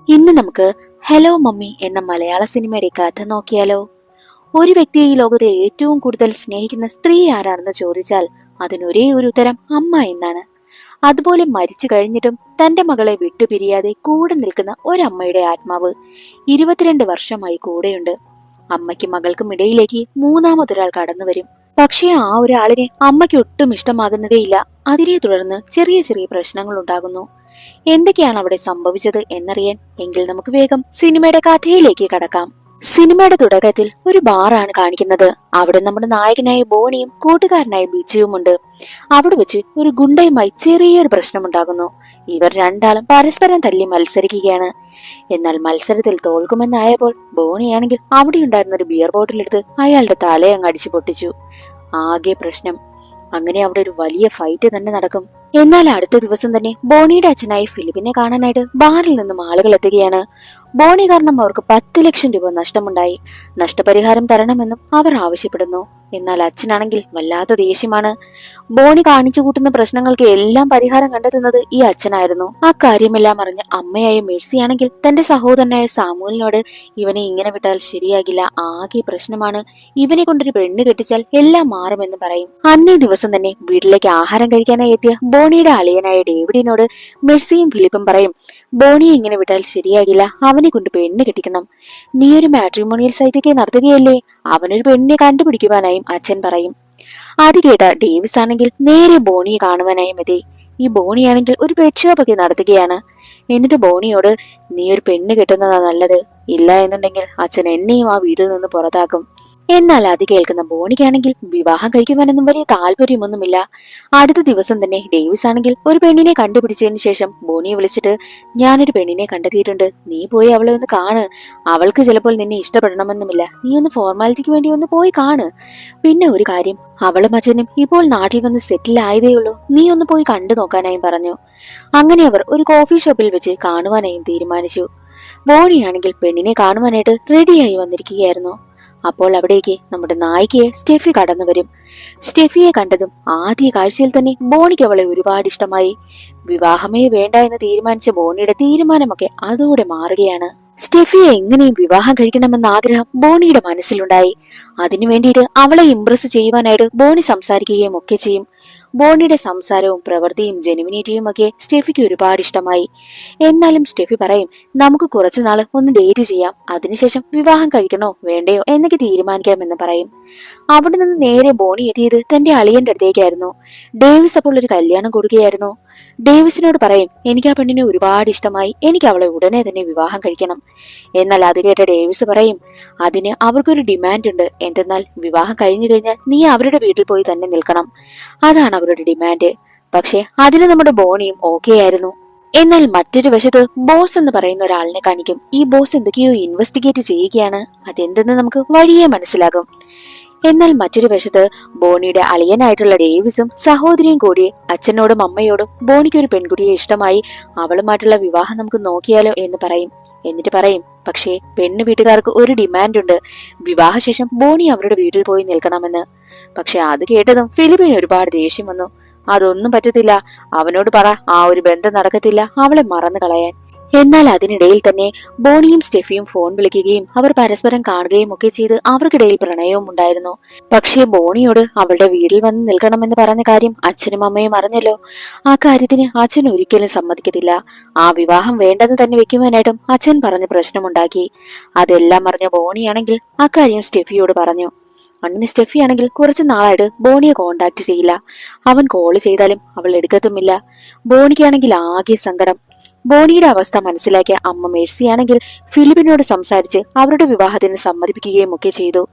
ഇന്ന് നമുക്ക് hello mummy എന്ന മലയാള സിനിമയുടെ കഥ നോക്കിയാലോ. ഒരു വ്യക്തിയെ ഈ ലോകത്തെ ഏറ്റവും കൂടുതൽ സ്നേഹിക്കുന്ന സ്ത്രീ ആരാണെന്ന് ചോദിച്ചാൽ അതിനൊരേ ഒരു ഉത്തരം അമ്മ എന്നാണ്. അതുപോലെ മരിച്ചു കഴിഞ്ഞിട്ടും തന്റെ മകളെ വിട്ടുപിരിയാതെ കൂടെ നിൽക്കുന്ന ഒരമ്മയുടെ ആത്മാവ് 22 വർഷമായി കൂടെയുണ്ട്. അമ്മയ്ക്കും മകൾക്കും ഇടയിലേക്ക് മൂന്നാമതൊരാൾ കടന്നു വരും. പക്ഷേ ആ ഒരാളിനെ അമ്മയ്ക്ക് ഒട്ടും ഇഷ്ടമാകുന്നതേയില്ല. അതിനെ തുടർന്ന് ചെറിയ ചെറിയ പ്രശ്നങ്ങൾ ഉണ്ടാകുന്നു. എന്തൊക്കെയാണ് അവിടെ സംഭവിച്ചത് എന്നറിയാൻ എങ്കിൽ നമുക്ക് വേഗം സിനിമയുടെ കഥയിലേക്ക് കടക്കാം. സിനിമയുടെ തുടക്കത്തിൽ ഒരു ബാറാണ് കാണിക്കുന്നത്. അവിടെ നമ്മുടെ നായകനായ ബോണിയും കൂട്ടുകാരനായ ബിജുവുമുണ്ട്. അവിടെ വെച്ച് ഒരു ഗുണ്ടയുമായി ചെറിയൊരു പ്രശ്നമുണ്ടാകുന്നു. ഇവർ രണ്ടാളും പരസ്പരം തല്ലി മത്സരിക്കുകയാണ്. എന്നാൽ മത്സരത്തിൽ തോൽക്കുമെന്നായപ്പോൾ ബോണിയാണെങ്കിൽ അവിടെ ഉണ്ടായിരുന്ന ഒരു ബിയർ ബോട്ടിലെടുത്ത് അയാളുടെ തലയങ്ങ് അടിച്ചു പൊട്ടിച്ചു. ആകെ പ്രശ്നം. അങ്ങനെ അവിടെ ഒരു വലിയ ഫൈറ്റ് തന്നെ നടക്കും. എന്നാൽ അടുത്ത ദിവസം തന്നെ ബോണിയുടെ അച്ഛനായി ഫിലിപ്പിനെ കാണാനായിട്ട് ബാറിൽ നിന്നും ആളുകൾ എത്തുകയാണ്. ബോണി കാരണം അവർക്ക് 10 ലക്ഷം രൂപ നഷ്ടമുണ്ടായി. നഷ്ടപരിഹാരം തരണമെന്നും അവർ ആവശ്യപ്പെടുന്നു. എന്നാൽ അച്ഛനാണെങ്കിൽ വല്ലാത്ത ദേഷ്യമാണ്. ബോണി കാണിച്ചു കൂട്ടുന്ന പ്രശ്നങ്ങൾക്ക് എല്ലാം പരിഹാരം കണ്ടെത്തുന്നത് ഈ അച്ഛനായിരുന്നു. ആ കാര്യമെല്ലാം അറിഞ്ഞ അമ്മയായ മേഴ്സിയാണെങ്കിൽ തന്റെ സഹോദരനായ സാമുവലിനോട് ഇവനെ ഇങ്ങനെ വിട്ടാൽ ശരിയാകില്ല, ആകെ പ്രശ്നമാണ്, ഇവനെ കൊണ്ടൊരു പെണ്ണ് കെട്ടിച്ചാൽ എല്ലാം മാറുമെന്ന് പറയും. അന്നേ ദിവസം തന്നെ വീട്ടിലേക്ക് ആഹാരം കഴിക്കാനായി എത്തിയ ബോണിയുടെ അളിയനായ ഡേവിഡിനോട് മെഴ്സിയും ഫിലിപ്പും പറയും, ബോണിയെ ഇങ്ങനെ വിട്ടാൽ ശരിയാകില്ല, അവനെ കൊണ്ട് പെണ്ണ് കെട്ടിക്കണം. നീ ഒരു മാട്രിമോണിയൽ സൈറ്റൊക്കെ നടത്തുകയല്ലേ, അവനൊരു പെണ്ണിനെ കണ്ടുപിടിക്കുവാനായും അച്ഛൻ പറയും. അത് കേട്ട ഡേവിസ് ആണെങ്കിൽ നേരെ ബോണിയെ കാണുവാനായും എത്തി. ഈ ബോണിയാണെങ്കിൽ ഒരു പെറ്റ് ഷോപ്പ് ഒക്കെ നടത്തുകയാണ്. എന്നിട്ട് ബോണിയോട് നീ ഒരു പെണ്ണ് കെട്ടുന്നതാ നല്ലത്, ഇല്ല എന്നുണ്ടെങ്കിൽ അച്ഛൻ എന്നെയും ആ വീട്ടിൽ നിന്ന് പുറത്താക്കും. എന്നാൽ അത് കേൾക്കുന്ന ബോണിക്കാണെങ്കിൽ വിവാഹം കഴിക്കുവാനൊന്നും വലിയ താല്പര്യമൊന്നുമില്ല. അടുത്ത ദിവസം തന്നെ ഡേവിസ് ആണെങ്കിൽ ഒരു പെണ്ണിനെ കണ്ടുപിടിച്ചതിന് ശേഷം ബോണിയെ വിളിച്ചിട്ട് ഞാനൊരു പെണ്ണിനെ കണ്ടെത്തിയിട്ടുണ്ട്, നീ പോയി അവളെ ഒന്ന് കാണ്, അവൾക്ക് ചിലപ്പോൾ നിന്നെ ഇഷ്ടപ്പെടണമെന്നുമില്ല, നീ ഒന്ന് ഫോർമാലിറ്റിക്ക് വേണ്ടി ഒന്ന് പോയി കാണ്. പിന്നെ ഒരു കാര്യം, അവളും അച്ഛനും ഇപ്പോൾ നാട്ടിൽ വന്ന് സെറ്റിൽ ആയതേയുള്ളൂ, നീ ഒന്ന് പോയി കണ്ടു നോക്കാനായും പറഞ്ഞു. അങ്ങനെ അവർ ഒരു കോഫി ഷോപ്പിൽ വെച്ച് കാണുവാനായും തീരുമാനിച്ചു. ബോണിയാണെങ്കിൽ പെണ്ണിനെ കാണുവാനായിട്ട് റെഡിയായി വന്നിരിക്കുകയായിരുന്നു. അപ്പോൾ അവിടേക്ക് നമ്മുടെ നായികയെ സ്റ്റെഫി കടന്നു വരും. സ്റ്റെഫിയെ കണ്ടതും ആദ്യ കാഴ്ചയിൽ തന്നെ ബോണിക്ക് അവളെ ഒരുപാട് ഇഷ്ടമായി. വിവാഹമേ വേണ്ട എന്ന് തീരുമാനിച്ച ബോണിയുടെ തീരുമാനമൊക്കെ അതോടെ മാറുകയാണ്. സ്റ്റെഫിയെ എങ്ങനെയും വിവാഹം കഴിക്കണമെന്ന ആഗ്രഹം ബോണിയുടെ മനസ്സിലുണ്ടായി. അതിനു വേണ്ടിയിട്ട് അവളെ ഇംപ്രസ് ചെയ്യുവാനായിട്ട് ബോണി സംസാരിക്കുകയും ഒക്കെ ചെയ്യും. ബോണിയുടെ സംസാരവും പ്രവൃത്തിയും ജെനുവിനിറ്റിയും ഒക്കെ സ്റ്റെഫിക്ക് ഒരുപാട് ഇഷ്ടമായി. എന്നാലും സ്റ്റെഫി പറയും, നമുക്ക് കുറച്ചുനാള് ഒന്ന് ഡേറ്റ് ചെയ്യാം, അതിനുശേഷം വിവാഹം കഴിക്കണോ വേണ്ടയോ എന്നൊക്കെ തീരുമാനിക്കാമെന്ന് പറയും. അവിടെ നിന്ന് നേരെ ബോണി എത്തിയത് തന്റെ അളിയന്റെ അടുത്തേക്കായിരുന്നു. ഡേവിസ് അപ്പോൾ ഒരു കല്യാണം കൊടുക്കുകയായിരുന്നു. ഡേവിസിനോട് പറയും, എനിക്ക് ആ പെണ്ണിനെ ഒരുപാട് ഇഷ്ടമായി, എനിക്ക് അവളെ ഉടനെ തന്നെ വിവാഹം കഴിക്കണം. എന്നാൽ അത് കേട്ട ഡേവിസ് പറയും, അതിന് അവർക്കൊരു ഡിമാൻഡ് ഉണ്ട്, എന്തെന്നാൽ വിവാഹം കഴിഞ്ഞു കഴിഞ്ഞാൽ നീ അവരുടെ വീട്ടിൽ പോയി തന്നെ നിൽക്കണം, അതാണ് അവരുടെ ഡിമാൻഡ്. പക്ഷെ അതിന് നമ്മുടെ ബോണിയും ഓക്കെ ആയിരുന്നു. എന്നാൽ മറ്റൊരു വശത്ത് ബോസ് എന്ന് പറയുന്ന ഒരാളിനെ കാണിക്കും. ഈ ബോസ് എന്തൊക്കെയോ ഇൻവെസ്റ്റിഗേറ്റ് ചെയ്യുകയാണ്. അതെന്തെന്ന് നമുക്ക് വഴിയെ മനസ്സിലാകും. എന്നാൽ മറ്റൊരു വശത്ത് ബോണിയുടെ അളിയനായിട്ടുള്ള ഡേവിസും സഹോദരിയും കൂടി അച്ഛനോടും അമ്മയോടും ബോണിക്ക് ഒരു പെൺകുട്ടിയെ ഇഷ്ടമായി, അവളുമായിട്ടുള്ള വിവാഹം നമുക്ക് നോക്കിയാലോ എന്ന് പറയും. എന്നിട്ട് പറയും, പക്ഷേ പെണ്ണ് വീട്ടുകാർക്ക് ഒരു ഡിമാൻഡ് ഉണ്ട്, വിവാഹശേഷം ബോണി അവരുടെ വീട്ടിൽ പോയി നിൽക്കണമെന്ന്. പക്ഷെ അത് കേട്ടതും ഫിലിപ്പിന് ഒരുപാട് ദേഷ്യം വന്നു. അതൊന്നും പറ്റത്തില്ല, അവനോട് പറ, ആ ഒരു ബന്ധം നടക്കത്തില്ല, അവളെ മറന്നു കളയാൻ. എന്നാൽ അതിനിടയിൽ തന്നെ ബോണിയും സ്റ്റെഫിയും ഫോൺ വിളിക്കുകയും അവർ പരസ്പരം കാണുകയും ഒക്കെ ചെയ്ത് അവർക്കിടയിൽ പ്രണയവും ഉണ്ടായിരുന്നു. പക്ഷേ ബോണിയോട് അവളുടെ വീട്ടിൽ വന്ന് നിൽക്കണമെന്ന് പറഞ്ഞ കാര്യം അച്ഛനും അമ്മയും അറിഞ്ഞല്ലോ. ആ കാര്യത്തിന് അച്ഛൻ ഒരിക്കലും സമ്മതിക്കത്തില്ല. ആ വിവാഹം വേണ്ടെന്ന് തന്നെ വെക്കുവാനായിട്ടും അച്ഛൻ പറഞ്ഞ് പ്രശ്നമുണ്ടാക്കി. അതെല്ലാം അറിഞ്ഞ ബോണിയാണെങ്കിൽ അക്കാര്യം സ്റ്റെഫിയോട് പറഞ്ഞു. അങ്ങനെ സ്റ്റെഫി ആണെങ്കിൽ കുറച്ചു നാളായിട്ട് ബോണിയെ കോണ്ടാക്ട് ചെയ്യില്ല. അവൻ കോള് ചെയ്താലും അവൾ എടുക്കത്തുമില്ല. ബോണിക്കാണെങ്കിൽ ആകെ സങ്കടം. ബോണിയുടെ അവസ്ഥ മനസ്സിലാക്കിയ അമ്മ മേഴ്സിയാണെങ്കിൽ ഫിലിപ്പിനോട് സംസാരിച്ച് അവരുടെ വിവാഹത്തിന് സമ്മതിപ്പിക്കുകയും ഒക്കെ ചെയ്തു.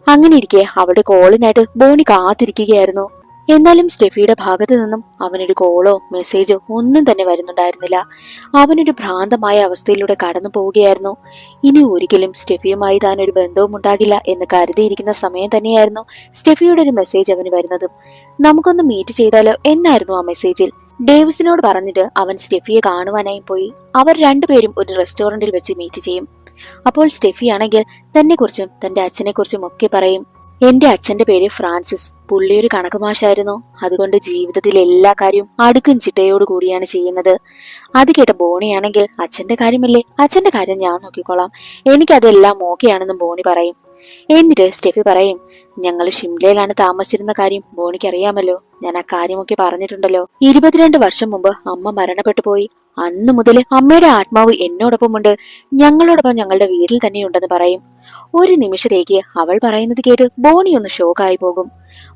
അങ്ങനെ ഇരിക്കെ അവളുടെ കോളിനായിട്ട് ബോണി കാത്തിരിക്കുകയായിരുന്നു. എന്നാലും സ്റ്റെഫിയുടെ ഭാഗത്തു നിന്നും അവനൊരു കോളോ മെസ്സേജോ ഒന്നും തന്നെ വരുന്നുണ്ടായിരുന്നില്ല. അവനൊരു ഭ്രാന്തമായ അവസ്ഥയിലൂടെ കടന്നു പോവുകയായിരുന്നു. ഇനി ഒരിക്കലും സ്റ്റെഫിയുമായി താൻ ഒരു ബന്ധവും ഉണ്ടാകില്ല എന്ന് കരുതിയിരിക്കുന്ന സമയം തന്നെയായിരുന്നു സ്റ്റെഫിയുടെ ഒരു മെസ്സേജ് അവന് വരുന്നതും. നമുക്കൊന്ന് മീറ്റ് ചെയ്താലോ എന്നായിരുന്നു ആ മെസ്സേജിൽ. ഡേവിസിനോട് പറഞ്ഞിട്ട് അവൻ സ്റ്റെഫിയെ കാണുവാനായി പോയി. അവർ രണ്ടുപേരും ഒരു റെസ്റ്റോറന്റിൽ വെച്ച് മീറ്റ് ചെയ്യും. അപ്പോൾ സ്റ്റെഫി ആണെങ്കിൽ തന്നെ കുറിച്ചും തന്റെ അച്ഛനെ കുറിച്ചും ഒക്കെ പറയും. എന്റെ അച്ഛന്റെ പേര് ഫ്രാൻസിസ്. പുള്ളി ഒരു കണക്ക് മാഷായിരുന്നു. അതുകൊണ്ട് ജീവിതത്തിൽ എല്ലാ കാര്യവും അടുക്കും ചിട്ടയോട് കൂടിയാണ് ചെയ്യുന്നത്. അത് കേട്ട ബോണിയാണെങ്കിൽ അച്ഛന്റെ കാര്യമല്ലേ, അച്ഛന്റെ കാര്യം ഞാൻ നോക്കിക്കോളാം, എനിക്കതെല്ലാം ഓക്കെയാണെന്നും ബോണി പറയും. എന്നിട്ട് സ്റ്റെഫി പറയും, ഞങ്ങൾ ഷിംലയിലാണ് താമസിച്ചിരുന്ന കാര്യം ബോണിക്ക് അറിയാമല്ലോ, ഞാൻ ആ കാര്യമൊക്കെ പറഞ്ഞിട്ടുണ്ടല്ലോ. 22 വർഷം മുമ്പ് അമ്മ മരണപ്പെട്ടു പോയി. അന്നു മുതൽ അമ്മയുടെ ആത്മാവ് എന്നോടൊപ്പമുണ്ട്, ഞങ്ങളോടൊപ്പം ഞങ്ങളുടെ വീട്ടിൽ തന്നെയുണ്ടെന്ന് പറയും. ഒരു നിമിഷത്തേക്ക് അവൾ പറയുന്നത് കേട്ട് ബോണി ഒന്ന് ഷോക്കായി പോകും.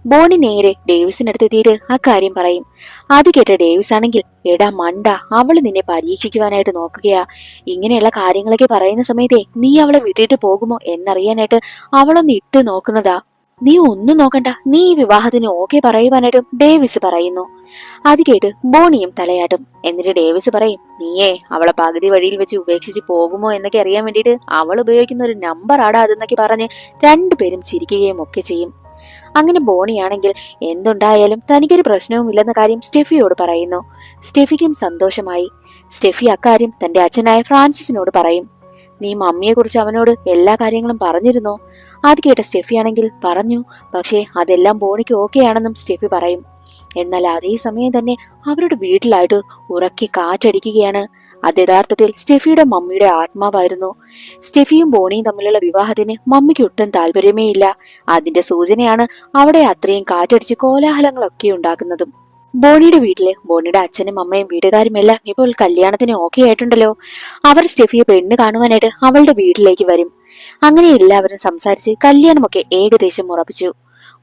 ബോണി നേരെ ഡേവിസിനടുത്തെത്തിയിട്ട് ആ കാര്യം പറയും. അത് കേട്ട ഡേവിസ് ആണെങ്കിൽ, എടാ മണ്ട, അവള് നിന്നെ പരീക്ഷിക്കുവാനായിട്ട് നോക്കുകയാ. ഇങ്ങനെയുള്ള കാര്യങ്ങളൊക്കെ പറയുന്ന സമയത്തെ നീ അവളെ വിട്ടിട്ട് പോകുമോ എന്നറിയാനായിട്ട് അവളൊന്ന് ഇട്ട് നോക്കുന്നതാ. നീ ഒന്നും നോക്കണ്ട, നീ ഈ വിവാഹത്തിന് ഓക്കെ പറയുവാനായിട്ടും ഡേവിസ് പറയുന്നു. അത് കേട്ട് ബോണിയും തലയാട്ടും. എന്നിട്ട് ഡേവിസ് പറയും, നീയേ അവളെ പകുതി വഴിയിൽ വെച്ച് ഉപേക്ഷിച്ച് പോകുമോ എന്നൊക്കെ അറിയാൻ വേണ്ടിയിട്ട് അവൾ ഉപയോഗിക്കുന്ന ഒരു നമ്പർ ആടാ അതെന്നൊക്കെ പറഞ്ഞ് രണ്ടുപേരും ചിരിക്കുകയും ഒക്കെ ചെയ്യും. അങ്ങനെ ബോണിയാണെങ്കിൽ എന്തുണ്ടായാലും തനിക്കൊരു പ്രശ്നവും ഇല്ലെന്ന കാര്യം സ്റ്റെഫിയോട് പറയുന്നു. സ്റ്റെഫിക്കും സന്തോഷമായി. സ്റ്റെഫി അക്കാര്യം തന്റെ അച്ഛനായ ഫ്രാൻസിസിനോട് പറയും. നീ മമ്മിയെ കുറിച്ച് അവനോട് എല്ലാ കാര്യങ്ങളും പറഞ്ഞിരുന്നോ? അത് കേട്ട സ്റ്റെഫി ആണെങ്കിൽ പറഞ്ഞു. പക്ഷേ അതെല്ലാം ബോണിക്ക് ഓക്കെയാണെന്നും സ്റ്റെഫി പറയും. എന്നാൽ അതേ സമയം തന്നെ അവരുടെ വീട്ടിലായിട്ട് ഉറക്കെ കാറ്റടിക്കുകയാണ്. അത് യഥാർത്ഥത്തിൽ സ്റ്റെഫിയുടെ മമ്മിയുടെ ആത്മാവായിരുന്നു. സ്റ്റെഫിയും ബോണിയും തമ്മിലുള്ള വിവാഹത്തിന് മമ്മിക്ക് ഒട്ടും താല്പര്യമേ ഇല്ല. അതിന്റെ സൂചനയാണ് അവിടെ അത്രയും കാറ്റടിച്ച് കോലാഹലങ്ങളൊക്കെ ഉണ്ടാക്കുന്നതും. ബോണിയുടെ വീട്ടില് ബോണിയുടെ അച്ഛനും അമ്മയും വീട്ടുകാരും എല്ലാം ഇപ്പോൾ കല്യാണത്തിന് ഓക്കെ ആയിട്ടുണ്ടല്ലോ. അവർ സ്റ്റെഫിയെ പെണ്ണ് കാണുവാനായിട്ട് അവളുടെ വീട്ടിലേക്ക് വരും. അങ്ങനെ എല്ലാവരും സംസാരിച്ച് കല്യാണമൊക്കെ ഏകദേശം ഉറപ്പിച്ചു.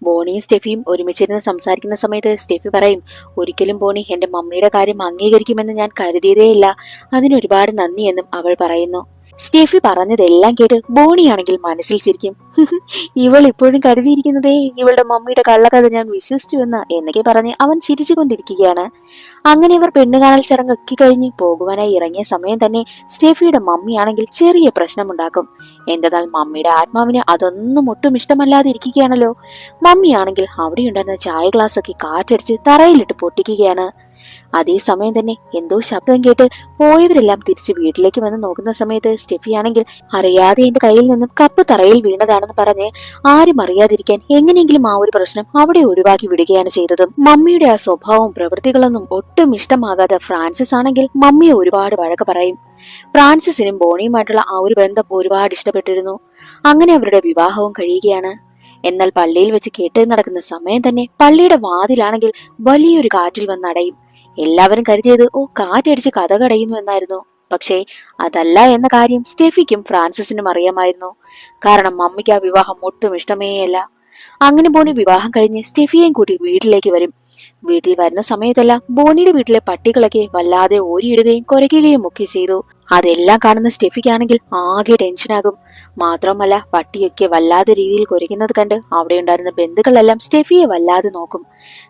ബോണിയും സ്റ്റെഫിയും ഒരുമിച്ചിരുന്ന് സംസാരിക്കുന്ന സമയത്ത് സ്റ്റെഫി പറയും, ഒരിക്കലും ബോണി എന്റെ മമ്മിയുടെ കാര്യം അംഗീകരിക്കുമെന്ന് ഞാൻ കരുതിയതേയില്ല, അതിനൊരുപാട് നന്ദിയെന്നും അവൾ പറയുന്നു. സ്റ്റെഫി പറഞ്ഞതെല്ലാം കേട്ട് ബോണിയാണെങ്കിൽ മനസ്സിൽ ചിരിക്കും. ഇവൾ ഇപ്പോഴും കരുതിയിരിക്കുന്നതേ ഇവളുടെ മമ്മിയുടെ കള്ളക്കഥ ഞാൻ വിശ്വസിച്ചുവെന്ന എന്നൊക്കെ പറഞ്ഞ് അവൻ ചിരിച്ചുകൊണ്ടിരിക്കുകയാണ്. അങ്ങനെ ഇവർ പെണ്ണുകാണൽ ചടങ്ങൊക്കെ കഴിഞ്ഞ് പോകുവാനായി ഇറങ്ങിയ സമയം തന്നെ സ്റ്റെഫിയുടെ മമ്മിയാണെങ്കിൽ ചെറിയ പ്രശ്നമുണ്ടാക്കും. എന്തെന്നാൽ മമ്മിയുടെ ആത്മാവിന് അതൊന്നും ഒട്ടും ഇഷ്ടമല്ലാതെ ഇരിക്കുകയാണല്ലോ. മമ്മിയാണെങ്കിൽ അവിടെയുണ്ടായിരുന്ന ചായ ഗ്ലാസ് ഒക്കെ കാറ്റടിച്ച് തറയിലിട്ട് പൊട്ടിക്കുകയാണ്. അതേസമയം തന്നെ എന്തോ ശബ്ദം കേട്ട് പോയവരെല്ലാം തിരിച്ച് വീട്ടിലേക്ക് വന്ന് നോക്കുന്ന സമയത്ത് സ്റ്റെഫി ആണെങ്കിൽ അറിയാതെ എന്റെ കയ്യിൽ നിന്നും കപ്പ് തറയിൽ വീണതാണെന്ന് പറഞ്ഞ് ആരും അറിയാതിരിക്കാൻ എങ്ങനെയെങ്കിലും ആ ഒരു പ്രശ്നം അവിടെ ഒഴിവാക്കി വിടുകയാണ് ചെയ്തത്. മമ്മിയുടെ ആ സ്വഭാവവും പ്രവൃത്തികളൊന്നും ഒട്ടും ഇഷ്ടമാകാതെ ഫ്രാൻസിസ് ആണെങ്കിൽ മമ്മിയെ ഒരുപാട് വഴക്ക് പറയും. ഫ്രാൻസിസിനും ബോണിയുമായിട്ടുള്ള ആ ഒരു ബന്ധം ഒരുപാട് ഇഷ്ടപ്പെട്ടിരുന്നു. അങ്ങനെ അവരുടെ വിവാഹവും കഴിയുകയാണ്. എന്നാൽ പള്ളിയിൽ വെച്ച് കേട്ട് നടക്കുന്ന സമയം തന്നെ പള്ളിയുടെ വാതിലാണെങ്കിൽ വലിയൊരു കാറ്റിൽ വന്നടയും. എല്ലാവരും കരുതിയത് കാറ്റടിച്ച് കഥ കടയുന്നു എന്നായിരുന്നു. പക്ഷേ അതല്ല എന്ന കാര്യം സ്റ്റെഫിക്കും ഫ്രാൻസിസിനും അറിയാമായിരുന്നു. കാരണം മമ്മിക്ക് ആ വിവാഹം ഒട്ടും ഇഷ്ടമേയല്ല. അങ്ങനെ ബോണി വിവാഹം കഴിഞ്ഞ് സ്റ്റെഫിയെയും കൂട്ടി വീട്ടിലേക്ക് വരും. വീട്ടിൽ വരുന്ന സമയത്തെല്ലാം ബോണിയുടെ വീട്ടിലെ പട്ടികളൊക്കെ വല്ലാതെ ഓരിയിടുകയും കുരയ്ക്കുകയും ഒക്കെ ചെയ്തു. അതെല്ലാം കാണുന്ന സ്റ്റെഫിക്കാണെങ്കിൽ ആകെ ടെൻഷനാകും. മാത്രമല്ല പട്ടിയൊക്കെ വല്ലാതെ രീതിയിൽ കുരയ്ക്കുന്നത് കണ്ട് അവിടെ ഉണ്ടായിരുന്ന ബന്ധുക്കളെല്ലാം സ്റ്റെഫിയെ വല്ലാതെ നോക്കും.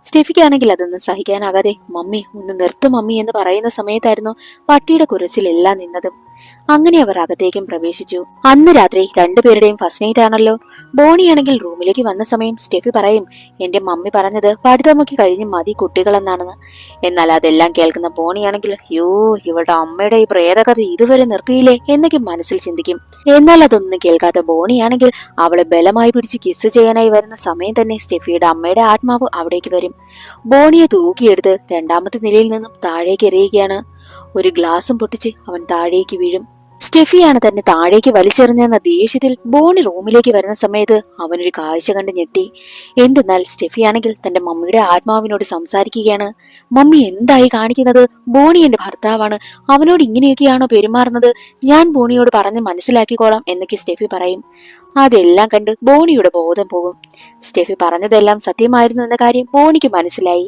സ്റ്റെഫിക്കാണെങ്കിൽ അതൊന്നും സഹിക്കാനാകാതെ മമ്മി ഒന്ന് നിർത്തും മമ്മി എന്ന് പറയുന്ന സമയത്തായിരുന്നു പട്ടിയുടെ കുരച്ചിലെല്ലാം നിന്നതും. അങ്ങനെ അവർ അകത്തേക്കും പ്രവേശിച്ചു. അന്ന് രാത്രി രണ്ടുപേരുടെയും ഫസ്റ്റ് നൈറ്റ് ആണല്ലോ. ബോണിയാണെങ്കിൽ റൂമിലേക്ക് വന്ന സമയം സ്റ്റെഫി പറയും, എന്റെ മമ്മി പറഞ്ഞത് പഠിത്തമൊക്കെ കഴിഞ്ഞ് മതി കുട്ടികളെന്നാണെന്ന്. എന്നാൽ അതെല്ലാം കേൾക്കുന്ന ബോണിയാണെങ്കിൽ ഇവളുടെ അമ്മയുടെ ഈ പ്രേതകഥ ഇതുവരെ നിർത്തിയില്ലേ എന്നൊക്കെ മനസ്സിൽ ചിന്തിക്കും. എന്നാൽ അതൊന്നും കേൾക്കാത്ത ബോണിയാണെങ്കിൽ അവളെ ബലമായി പിടിച്ച് കിസ് ചെയ്യാനായി വരുന്ന സമയം തന്നെ സ്റ്റെഫിയുടെ അമ്മയുടെ ആത്മാവ് അവിടേക്ക് വരും. ബോണിയെ തൂക്കിയെടുത്ത് രണ്ടാമത്തെ നിലയിൽ നിന്നും താഴേക്ക് എറിയുകയാണ്. ഒരു ഗ്ലാസും പൊട്ടിച്ച് അവൻ താഴേക്ക് വീഴും. സ്റ്റെഫിയാണ് തന്നെ താഴേക്ക് വലിച്ചെറിഞ്ഞെന്ന ദേഷ്യത്തിൽ ബോണി റൂമിലേക്ക് വരുന്ന സമയത്ത് അവനൊരു കാഴ്ച കണ്ട് ഞെട്ടി. എന്തെന്നാൽ സ്റ്റെഫിയാണെങ്കിൽ തന്റെ മമ്മിയുടെ ആത്മാവിനോട് സംസാരിക്കുകയാണ്. മമ്മി എന്തായി കാണിക്കുന്നത്? ബോണി എന്റെ ഭർത്താവാണ്, അവനോട് ഇങ്ങനെയൊക്കെയാണോ പെരുമാറുന്നത്? ഞാൻ ബോണിയോട് പറഞ്ഞ് മനസ്സിലാക്കിക്കോളാം എന്നൊക്കെ സ്റ്റെഫി പറയും. അതെല്ലാം കണ്ട് ബോണിയുടെ ബോധം പോകും. സ്റ്റെഫി പറഞ്ഞതെല്ലാം സത്യമായിരുന്നു എന്ന കാര്യം ബോണിക്ക് മനസ്സിലായി.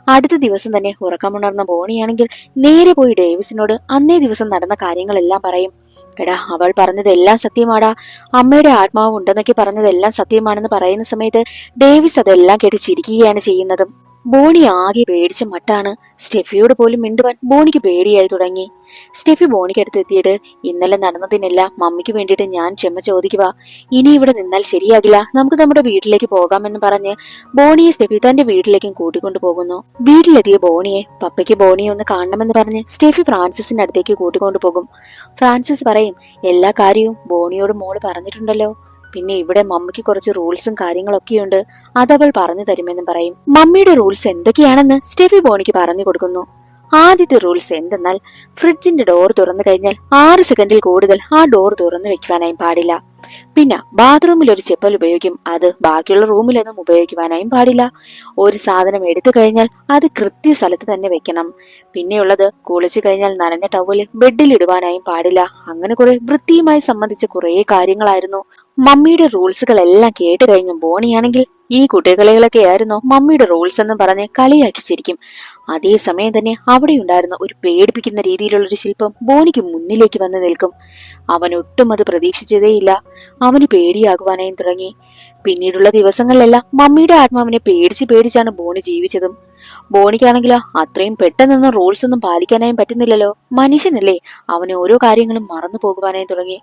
അടുത്ത ദിവസം തന്നെ ഉറക്കമുണർന്ന ബോണിയാണെങ്കിൽ നേരെ പോയി ഡേവിസിനോട് അന്നേ ദിവസം നടന്ന കാര്യങ്ങളെല്ലാം പറയും. എടാ, അവൾ പറഞ്ഞതെല്ലാം സത്യമാടാ, അമ്മയുടെ ആത്മാവ് ഉണ്ടെന്നൊക്കെ പറഞ്ഞതെല്ലാം സത്യമാണെന്ന് പറയുന്ന സമയത്ത് ഡേവിസ് അതെല്ലാം കേട്ട് ചിരിക്കുകയാണ് ചെയ്യുന്നതും. ബോണി ആകെ പേടിച്ച മട്ടാണ്. സ്റ്റെഫിയോട് പോലും മിണ്ടുവാൻ ബോണിക്ക് പേടിയായി തുടങ്ങി. സ്റ്റെഫി ബോണിക്കടുത്ത് എത്തിയിട്ട്, ഇന്നലെ നടന്നതിനെല്ലാം മമ്മിക്ക് വേണ്ടിയിട്ട് ഞാൻ ക്ഷമ ചോദിക്കുക, ഇനി ഇവിടെ നിന്നാൽ ശരിയാകില്ല, നമുക്ക് നമ്മുടെ വീട്ടിലേക്ക് പോകാമെന്ന് പറഞ്ഞ് ബോണിയെ സ്റ്റെഫി തന്റെ വീട്ടിലേക്കും കൂട്ടിക്കൊണ്ടു പോകുന്നു. വീട്ടിലെത്തിയ ബോണിയെ പപ്പയ്ക്ക് ബോണിയെ ഒന്ന് കാണണമെന്ന് പറഞ്ഞ് സ്റ്റെഫി ഫ്രാൻസിസിന്റെ അടുത്തേക്ക് കൂട്ടിക്കൊണ്ടു പോകും. ഫ്രാൻസിസ് പറയും, എല്ലാ കാര്യവും ബോണിയോട് മോള് പറഞ്ഞിട്ടുണ്ടല്ലോ, പിന്നെ ഇവിടെ മമ്മിക്ക് കുറച്ച് റൂൾസും കാര്യങ്ങളൊക്കെയുണ്ട്, അതവൾ പറഞ്ഞു തരുമെന്നും പറയും. മമ്മിയുടെ റൂൾസ് എന്തൊക്കെയാണെന്ന് സ്റ്റെഫി ബോണിക്ക് പറഞ്ഞു കൊടുക്കുന്നു. ആദ്യത്തെ റൂൾസ് എന്തെന്നാൽ ഫ്രിഡ്ജിന്റെ ഡോർ തുറന്നു കഴിഞ്ഞാൽ 6 സെക്കൻഡിൽ കൂടുതൽ ആ ഡോർ തുറന്നു വെക്കുവാനായും പാടില്ല. പിന്നെ ബാത്റൂമിൽ ഒരു ചെപ്പൽ ഉപയോഗിക്കും, അത് ബാക്കിയുള്ള റൂമിലൊന്നും ഉപയോഗിക്കുവാനായും പാടില്ല. ഒരു സാധനം എടുത്തു കഴിഞ്ഞാൽ അത് കൃത്യ സ്ഥലത്ത് തന്നെ വെക്കണം. പിന്നെയുള്ളത് കുളിച്ചു കഴിഞ്ഞാൽ നനഞ്ഞ ടവല് ബെഡിൽ ഇടുവാനായും പാടില്ല. അങ്ങനെ കുറെ വൃത്തിയുമായി സംബന്ധിച്ച കുറെ കാര്യങ്ങളായിരുന്നു. മമ്മിയുടെ റൂൾസുകളെല്ലാം കേട്ട് കഴിഞ്ഞു ബോണിയാണെങ്കിൽ ഈ കുട്ടികളെയൊക്കെ ആയിരുന്നു മമ്മിയുടെ റൂൾസ് എന്ന് പറഞ്ഞ് കളിയാക്കി ചിരിക്കും. അതേസമയം തന്നെ അവിടെ ഉണ്ടായിരുന്ന ഒരു പേടിപ്പിക്കുന്ന രീതിയിലുള്ള ഒരു ശില്പം ബോണിക്ക് മുന്നിലേക്ക് വന്ന് നിൽക്കും. അവൻ ഒട്ടും അത് പ്രതീക്ഷിച്ചതേയില്ല. അവന് പേടിയാകുവാനായും തുടങ്ങി. പിന്നീടുള്ള ദിവസങ്ങളിലെല്ലാം മമ്മിയുടെ ആത്മാവിനെ പേടിച്ച് പേടിച്ചാണ് ബോണി ജീവിച്ചതും. ബോണിക്കാണെങ്കിലോ അത്രയും പെട്ടെന്നൊന്നും റൂൾസ് ഒന്നും പാലിക്കാനായും പറ്റുന്നില്ലല്ലോ. മനുഷ്യനല്ലേ, അവന് ഓരോ കാര്യങ്ങളും മറന്നു പോകുവാനായും തുടങ്ങി.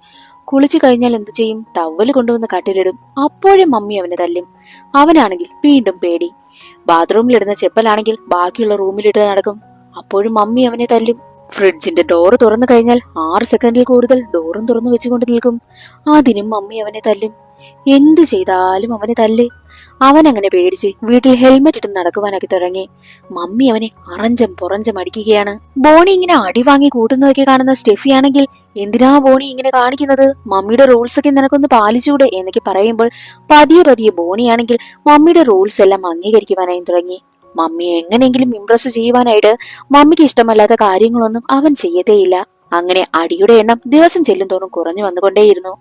കുളിച്ചു കഴിഞ്ഞാൽ എന്തു ചെയ്യും? ടവല് കൊണ്ടുവന്ന് കട്ടിലിടും. അപ്പോഴേ മമ്മി അവനെ തല്ലും. അവനാണെങ്കിൽ വീണ്ടും പേടി. ബാത്റൂമിലിടുന്ന ചെപ്പലാണെങ്കിൽ ബാക്കിയുള്ള റൂമിലിട്ട് നടക്കും. അപ്പോഴും മമ്മി അവനെ തല്ലും. ഫ്രിഡ്ജിന്റെ ഡോറ് തുറന്നു കഴിഞ്ഞാൽ 6 സെക്കൻഡിൽ കൂടുതൽ ഡോറും തുറന്നു വെച്ചുകൊണ്ട് നിൽക്കും. അതിനും മമ്മി അവനെ തല്ലും. എന്തു ചെയ്താലും അവനെ തല്ല്. അവൻ അങ്ങനെ പേടിച്ച് വീട്ടിൽ ഹെൽമെറ്റ് ഇട്ട് നടക്കുവാനൊക്കെ തുടങ്ങി. മമ്മി അവനെ അറഞ്ചം പുറഞ്ചം അടിക്കുകയാണ്. ബോണി ഇങ്ങനെ അടി വാങ്ങി കൂട്ടുന്നതൊക്കെ കാണുന്ന സ്റ്റെഫി ആണെങ്കിൽ എന്തിനാ ബോണി ഇങ്ങനെ കാണിക്കുന്നത്? മമ്മിയുടെ റൂൾസ് ഒക്കെ നിനക്കൊന്ന് പാലിച്ചൂടെ എന്നൊക്കെ പറയുമ്പോൾ പതിയെ പതിയെ ബോണിയാണെങ്കിൽ മമ്മിയുടെ റൂൾസ് എല്ലാം അംഗീകരിക്കുവാനായും തുടങ്ങി. മമ്മിയെ എങ്ങനെയെങ്കിലും ഇംപ്രസ് ചെയ്യുവാനായിട്ട് മമ്മിക്ക് ഇഷ്ടമല്ലാത്ത കാര്യങ്ങളൊന്നും അവൻ ചെയ്യത്തേയില്ല. അങ്ങനെ അടിയുടെ എണ്ണം ദിവസം ചെല്ലും തോറും കുറഞ്ഞു വന്നുകൊണ്ടേയിരുന്നു.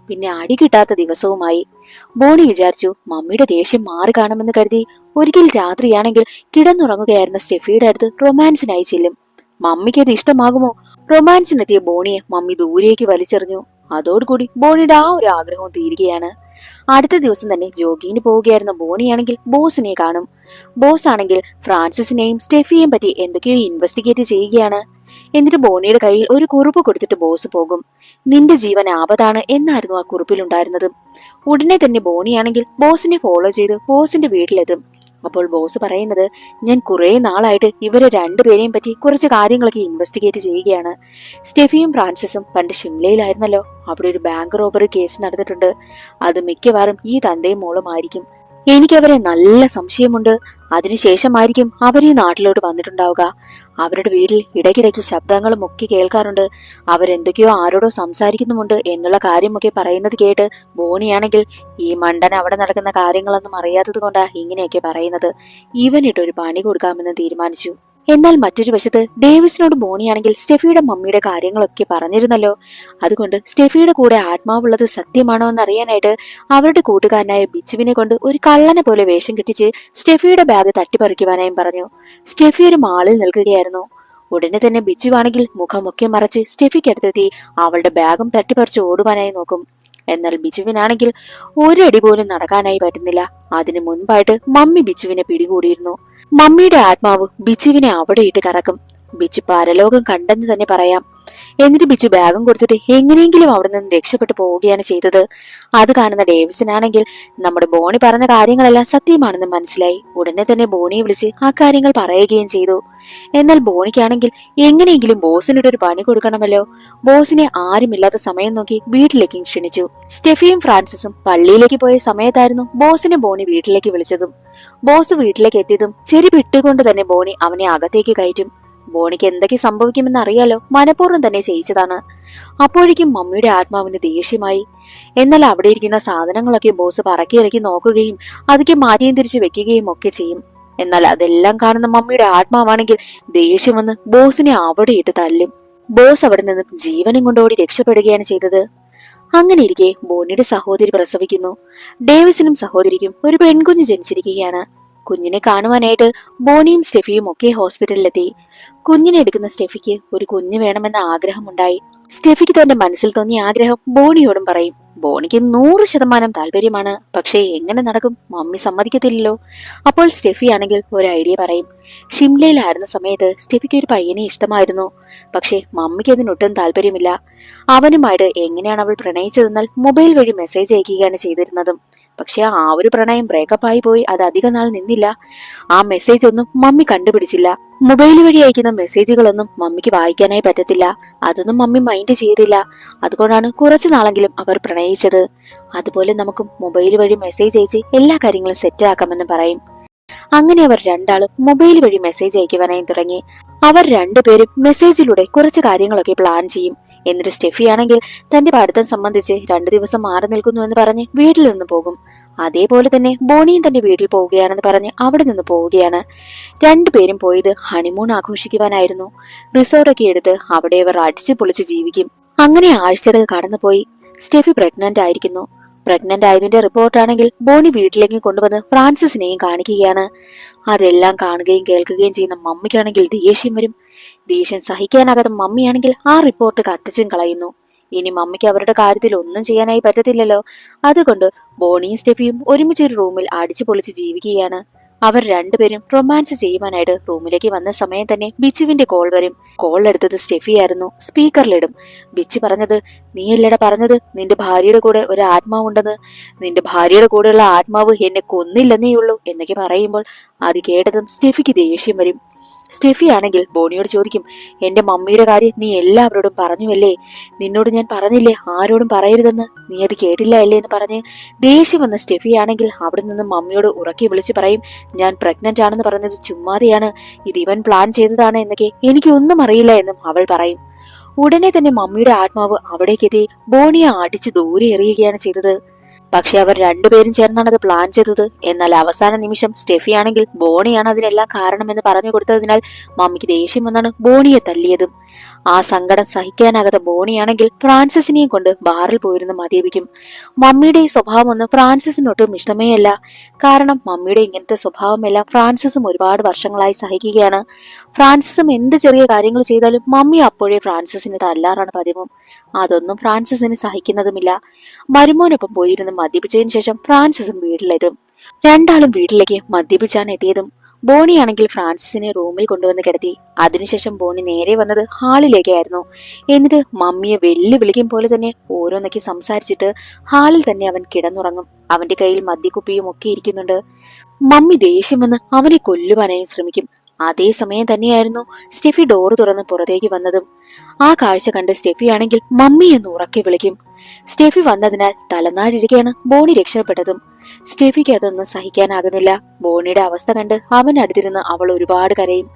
പിന്നെ അടി കിട്ടാത്ത ദിവസവുമായി. ബോണി വിചാരിച്ചു മമ്മിയുടെ ദേഷ്യം മാറി കാണുമെന്ന് കരുതി ഒരിക്കൽ രാത്രിയാണെങ്കിൽ കിടന്നുറങ്ങുകയായിരുന്ന സ്റ്റെഫിയുടെ അടുത്ത് റൊമാൻസിനായി ചെല്ലും. മമ്മിക്ക് അത് ഇഷ്ടമാകുമോ? റൊമാൻസിനെത്തിയ ബോണിയെ മമ്മി ദൂരേക്ക് വലിച്ചെറിഞ്ഞു. അതോടുകൂടി ബോണിയുടെ ആ ഒരു ആഗ്രഹവും തീരുകയാണ്. അടുത്ത ദിവസം തന്നെ ജോഗിങ്ങിന് പോവുകയായിരുന്ന ബോണിയാണെങ്കിൽ ബോസിനെ കാണും. ബോസ് ആണെങ്കിൽ ഫ്രാൻസിസിനെയും സ്റ്റെഫിയെയും പറ്റി എന്തൊക്കെയോ ഇൻവെസ്റ്റിഗേറ്റ് ചെയ്യുകയാണ്. എന്നിട്ട് ബോണിയുടെ കയ്യിൽ ഒരു കുറിപ്പ് കൊടുത്തിട്ട് ബോസ് പോകും. നിന്റെ ജീവൻ ആപത്താണ് എന്നായിരുന്നു ആ കുറിപ്പിലുണ്ടായിരുന്നത്. ഉടനെ തന്നെ ബോണിയാണെങ്കിൽ ബോസിനെ ഫോളോ ചെയ്ത് ബോസിന്റെ വീട്ടിലെത്തും. അപ്പോൾ ബോസ് പറയുന്നത്, ഞാൻ കുറെ നാളായിട്ട് ഇവരെ രണ്ടുപേരെയും പറ്റി കുറച്ച് കാര്യങ്ങളൊക്കെ ഇൻവെസ്റ്റിഗേറ്റ് ചെയ്യുകയാണ്. സ്റ്റെഫിയും ഫ്രാൻസിസും പണ്ട് ഷിംലയിലായിരുന്നല്ലോ, അവിടെ ഒരു ബാങ്ക് റോബറി കേസ് നടന്നിട്ടുണ്ട്. അത് മിക്കവാറും ഈ തന്തയും മോളും ആയിരിക്കും. എനിക്കവരെ നല്ല സംശയമുണ്ട്. അതിനുശേഷമായിരിക്കും അവർ ഈ നാട്ടിലോട്ട് വന്നിട്ടുണ്ടാവുക. അവരുടെ വീട്ടിൽ ഇടയ്ക്കിടയ്ക്ക് ശബ്ദങ്ങളും ഒക്കെ കേൾക്കാറുണ്ട്. അവരെന്തൊക്കെയോ ആരോടോ സംസാരിക്കുന്നുമുണ്ട് എന്നുള്ള കാര്യമൊക്കെ പറയുന്നത് കേട്ട് ബോണിയാണെങ്കിൽ ഈ മണ്ടൻ അവിടെ നടക്കുന്ന കാര്യങ്ങളൊന്നും അറിയാത്തത് കൊണ്ടാ ഇങ്ങനെയൊക്കെ പറയുന്നത്. ഇവനിട്ടൊരു പണി കൊടുക്കാമെന്ന് തീരുമാനിച്ചു. എന്നാൽ മറ്റൊരു വശത്ത് ഡേവിസിനോട് ബോണിയാണെങ്കിൽ സ്റ്റെഫിയുടെ മമ്മിയുടെ കാര്യങ്ങളൊക്കെ പറഞ്ഞിരുന്നല്ലോ. അതുകൊണ്ട് സ്റ്റെഫിയുടെ കൂടെ ആത്മാവുള്ളത് സത്യമാണോ എന്നറിയാനായിട്ട് അവരുടെ കൂട്ടുകാരനായ ബിച്ചുവിനെ കൊണ്ട് ഒരു കള്ളനെ പോലെ വേഷം കെട്ടിച്ച് സ്റ്റെഫിയുടെ ബാഗ് തട്ടിപ്പറിക്കുവാനായും പറഞ്ഞു. സ്റ്റെഫി ഒരു മാളിൽ നിൽക്കുകയായിരുന്നു. ഉടനെ തന്നെ ബിച്ചുവാണെങ്കിൽ മുഖമൊക്കെ മറച്ച് സ്റ്റെഫിക്കടുത്തെത്തി അവളുടെ ബാഗും തട്ടിപ്പറിച്ച് ഓടുവാനായി നോക്കും. എന്നാൽ ബിച്ചുവിനാണെങ്കിൽ ഒരടി പോലും നടക്കാനായി പറ്റുന്നില്ല. അതിനു മുൻപായിട്ട് മമ്മി ബിച്ചുവിനെ പിടികൂടിയിരുന്നു. മമ്മിയുടെ ആത്മാവ് ബിച്ചുവിനെ അവിടെ ഇട്ട് കറക്കും. ബിച്ചു പരലോകം കണ്ടെന്ന് തന്നെ പറയാം. എന്നിട്ട് ബിച്ചു ബാഗും കൊടുത്തിട്ട് എങ്ങനെയെങ്കിലും അവിടെ നിന്ന് രക്ഷപ്പെട്ടു പോവുകയാണ് ചെയ്തത്. അത് കാണുന്ന ഡേവിസിനാണെങ്കിൽ നമ്മുടെ ബോണി പറഞ്ഞ കാര്യങ്ങളെല്ലാം സത്യമാണെന്ന് മനസ്സിലായി. ഉടനെ തന്നെ ബോണിയെ വിളിച്ച് ആ കാര്യങ്ങൾ പറയുകയും ചെയ്തു. എന്നാൽ ബോണിക്കാണെങ്കിൽ എങ്ങനെയെങ്കിലും ബോസിനിട്ടൊരു പണി കൊടുക്കണമല്ലോ. ബോസിനെ ആരുമില്ലാത്ത സമയം നോക്കി വീട്ടിലേക്ക് ക്ഷണിച്ചു. സ്റ്റെഫിയും ഫ്രാൻസിസും പള്ളിയിലേക്ക് പോയ സമയത്തായിരുന്നു ബോസിനെ ബോണി വീട്ടിലേക്ക് വിളിച്ചതും. ബോസ് വീട്ടിലേക്ക് എത്തിയതും ചെരി വിട്ടുകൊണ്ട് തന്നെ ബോണി അവനെ അകത്തേക്ക് കയറ്റും. ബോണിക്ക് എന്തൊക്കെ സംഭവിക്കുമെന്ന് അറിയാലോ, മനഃപൂർവ്വം തന്നെ ചെയ്യിച്ചതാണ്. അപ്പോഴേക്കും മമ്മിയുടെ ആത്മാവിന് ദേഷ്യമായി. എന്നാൽ അവിടെ ഇരിക്കുന്ന സാധനങ്ങളൊക്കെ ബോസ് പറക്കിയിറക്കി നോക്കുകയും അതൊക്കെ മാറ്റിയും തിരിച്ചു വെക്കുകയും ഒക്കെ ചെയ്യും. എന്നാൽ അതെല്ലാം കാണുന്ന മമ്മിയുടെ ആത്മാവാണെങ്കിൽ ദേഷ്യം വന്ന് ബോസിനെ അവിടെ ഇട്ട് തല്ലും. ബോസ് അവിടെ നിന്നും ജീവനും കൊണ്ടോടി രക്ഷപ്പെടുകയാണ് ചെയ്തത്. അങ്ങനെ ഇരിക്കെ ബോണിയുടെ സഹോദരി പ്രസവിക്കുന്നു. ഡേവിസിനും സഹോദരിക്കും ഒരു പെൺകുഞ്ഞ് ജനിച്ചിരിക്കുകയാണ്. കുഞ്ഞിനെ കാണുവാനായിട്ട് ബോണിയും സ്റ്റെഫിയും ഒക്കെ ഹോസ്പിറ്റലിലെത്തി. കുഞ്ഞിനെ എടുക്കുന്ന സ്റ്റെഫിക്ക് ഒരു കുഞ്ഞ് വേണമെന്ന ആഗ്രഹമുണ്ടായി. സ്റ്റെഫിക്ക് തന്റെ മനസ്സിൽ തോന്നിയ ആഗ്രഹം ബോണിയോടും പറയും. ബോണിക്ക് 100% താല്പര്യമാണ്. പക്ഷേ എങ്ങനെ നടക്കും? മമ്മി സമ്മതിക്കത്തില്ലല്ലോ. അപ്പോൾ സ്റ്റെഫി ആണെങ്കിൽ ഒരു ഐഡിയ പറയും. ഷിംലയിലായിരുന്ന സമയത്ത് സ്റ്റെഫിക്ക് ഒരു പയ്യനെ ഇഷ്ടമായിരുന്നു. പക്ഷേ മമ്മിക്ക് അതിനൊട്ടും താല്പര്യമില്ല. അവനുമായിട്ട് എങ്ങനെയാണ് അവൾ പ്രണയിച്ചതെന്നാൽ മൊബൈൽ വഴി മെസ്സേജ് അയക്കുകയാണ് ചെയ്തിരുന്നതും. പക്ഷെ ആ ഒരു പ്രണയം ബ്രേക്കപ്പ് ആയി പോയി. അത് അധിക നാൾ നിന്നില്ല. ആ മെസ്സേജ് ഒന്നും മമ്മി കണ്ടുപിടിച്ചില്ല. മൊബൈൽ വഴി അയക്കുന്ന മെസ്സേജുകളൊന്നും മമ്മിക്ക് വായിക്കാനായി പറ്റത്തില്ല. അതൊന്നും മമ്മി മൈൻഡ് ചെയ്തില്ല. അതുകൊണ്ടാണ് കുറച്ചു നാളെങ്കിലും അവർ പ്രണയിച്ചത്. അതുപോലെ നമുക്കും മൊബൈൽ വഴി മെസ്സേജ് അയച്ച് എല്ലാ കാര്യങ്ങളും സെറ്റ് ആക്കാമെന്ന് പറയും. അങ്ങനെ അവർ രണ്ടാളും മൊബൈൽ വഴി മെസ്സേജ് അയക്കുവാനായി തുടങ്ങി. അവർ രണ്ടുപേരും മെസ്സേജിലൂടെ കുറച്ച് കാര്യങ്ങളൊക്കെ പ്ലാൻ ചെയ്യും. എന്നിട്ട് സ്റ്റെഫി ആണെങ്കിൽ തന്റെ പഠിത്തം സംബന്ധിച്ച് 2 ദിവസം മാറി നിൽക്കുന്നു എന്ന് പറഞ്ഞ് വീട്ടിൽ നിന്ന് പോകും. അതേപോലെ തന്നെ ബോണിയും തന്റെ വീട്ടിൽ പോവുകയാണെന്ന് പറഞ്ഞ് അവിടെ നിന്ന് പോവുകയാണ്. രണ്ടുപേരും പോയത് ഹണിമൂൺ ആഘോഷിക്കുവാനായിരുന്നു. റിസോർട്ടൊക്കെ എടുത്ത് അവിടെ അവർ അടിച്ചു പൊളിച്ച് ജീവിക്കും. അങ്ങനെ ആഴ്ചകൾ കടന്നുപോയി. സ്റ്റെഫി പ്രഗ്നന്റ് ആയിരിക്കുന്നു. പ്രഗ്നന്റ് ആയതിന്റെ റിപ്പോർട്ടാണെങ്കിൽ ബോണി വീട്ടിലേക്ക് കൊണ്ടുവന്ന് ഫ്രാൻസിസിനെയും കാണിക്കുകയാണ്. അതെല്ലാം കാണുകയും കേൾക്കുകയും ചെയ്യുന്ന മമ്മിക്കാണെങ്കിൽ ദേഷ്യം വരും. ദേഷ്യം സഹിക്കാനാകാത്ത മമ്മിയാണെങ്കിൽ ആ റിപ്പോർട്ട് കത്തിച്ചും കളയുന്നു. ഇനി മമ്മിക്ക് അവരുടെ കാര്യത്തിൽ ഒന്നും ചെയ്യാനായി പറ്റത്തില്ലല്ലോ. അതുകൊണ്ട് ബോണിയും സ്റ്റെഫിയും ഒരുമിച്ച് ഒരു റൂമിൽ അടിച്ചു പൊളിച്ച് ജീവിക്കുകയാണ്. അവർ രണ്ടുപേരും റൊമാൻസ് ചെയ്യുവാനായിട്ട് റൂമിലേക്ക് വന്ന സമയം തന്നെ ബിച്ചുവിന്റെ കോൾ വരും. കോൾ എടുത്തത് സ്റ്റെഫി ആയിരുന്നു. സ്പീക്കറിലിടും. ബിച്ചു പറഞ്ഞത്, നീയല്ലട പറഞ്ഞത് നിന്റെ ഭാര്യയുടെ കൂടെ ഒരു ആത്മാവുണ്ടെന്ന്. നിന്റെ ഭാര്യയുടെ കൂടെയുള്ള ആത്മാവ് എന്നെ കൊന്നില്ലെന്നേ ഉള്ളൂ എന്നൊക്കെ പറയുമ്പോൾ അത് കേട്ടതും സ്റ്റെഫിക്ക് ദേഷ്യം വരും. സ്റ്റെഫി ആണെങ്കിൽ ബോണിയോട് ചോദിക്കും, എന്റെ മമ്മിയുടെ കാര്യം നീ എല്ലാവരോടും പറഞ്ഞുവല്ലേ? നിന്നോട് ഞാൻ പറഞ്ഞില്ലേ ആരോടും പറയരുതെന്ന്? നീ അത് കേട്ടില്ല അല്ലേ എന്ന് പറഞ്ഞ് ദേഷ്യം വന്ന സ്റ്റെഫി ആണെങ്കിൽ അവിടെ നിന്നും മമ്മിയോട് ഉറക്കി വിളിച്ച് പറയും, ഞാൻ പ്രഗ്നന്റ് ആണെന്ന് പറഞ്ഞത് ചുമ്മാതെയാണ്, ഇത് ഇവൻ പ്ലാൻ ചെയ്തതാണ് എന്നൊക്കെ എനിക്കൊന്നും അറിയില്ല എന്നും അവൾ പറയും. ഉടനെ തന്നെ മമ്മിയുടെ ആത്മാവ് അവിടേക്കെത്തി ബോണിയെ അടിച്ച് ദൂരെ എറിയുകയാണ് ചെയ്തത്. പക്ഷെ അവർ രണ്ടുപേരും ചേർന്നാണ് അത് പ്ലാൻ ചെയ്തത്. എന്നാൽ അവസാന നിമിഷം സ്റ്റെഫി ആണെങ്കിൽ ബോണിയാണ് അതിനെല്ലാം കാരണമെന്ന് പറഞ്ഞു കൊടുത്തതിനാൽ മമ്മിക്ക് ദേഷ്യം വന്നാണ് ബോണിയെ തല്ലിയതും. ആ സങ്കടം സഹിക്കാനാകാത്ത ബോണിയാണെങ്കിൽ ഫ്രാൻസിസിനെയും കൊണ്ട് ബാറിൽ പോയിരുന്ന് മദ്യപിക്കും. മമ്മിയുടെ ഈ സ്വഭാവമൊന്നും ഫ്രാൻസിസിനൊട്ടും ഇഷ്ടമേ അല്ല. കാരണം മമ്മിയുടെ ഇങ്ങനത്തെ സ്വഭാവമെല്ലാം ഫ്രാൻസിസും ഒരുപാട് വർഷങ്ങളായി സഹിക്കുകയാണ്. ഫ്രാൻസിസും എന്ത് ചെറിയ കാര്യങ്ങൾ ചെയ്താലും മമ്മി അപ്പോഴേ ഫ്രാൻസിസിന് തല്ലാറാണ് പതിവും. അതൊന്നും ഫ്രാൻസിസിന് സഹിക്കുന്നതുമില്ല. മരുമോനൊപ്പം പോയിരുന്ന് മദ്യപിച്ചതിന് ശേഷം ഫ്രാൻസിസും വീട്ടിലെത്തും. രണ്ടാളും വീട്ടിലേക്ക് മദ്യപിച്ചാണ് എത്തിയതും. ബോണിയാണെങ്കിൽ ഫ്രാൻസിസിനെ റൂമിൽ കൊണ്ടുവന്ന് കിടത്തി. അതിനുശേഷം ബോണി നേരെ വന്നത് ഹാളിലേക്കായിരുന്നു. എന്നിട്ട് മമ്മിയെ വെല്ലുവിളിക്കും പോലെ തന്നെ ഓരോന്നൊക്കെ സംസാരിച്ചിട്ട് ഹാളിൽ തന്നെ അവൻ കിടന്നുറങ്ങും. അവന്റെ കയ്യിൽ മദ്യക്കുപ്പിയും ഒക്കെ ഇരിക്കുന്നുണ്ട്. മമ്മി ദേഷ്യം വന്ന് അവനെ കൊല്ലുവാനായി ശ്രമിക്കും. അതേസമയം തന്നെയായിരുന്നു സ്റ്റെഫി ഡോറ് തുറന്ന് പുറത്തേക്ക് വന്നതും. ആ കാഴ്ച കണ്ട് സ്റ്റെഫി ആണെങ്കിൽ മമ്മി എന്ന് ഉറക്കെ വിളിക്കും. സ്റ്റെഫി വന്നതിനാൽ തലനാടിരിക്കെയാണ് ബോണി രക്ഷപ്പെട്ടതും. സ്റ്റെഫിക്ക് അതൊന്നും സഹിക്കാനാകുന്നില്ല. ബോണിയുടെ അവസ്ഥ കണ്ട് അവൻ അടുത്തിരുന്ന് അവൾ ഒരുപാട് കരയും.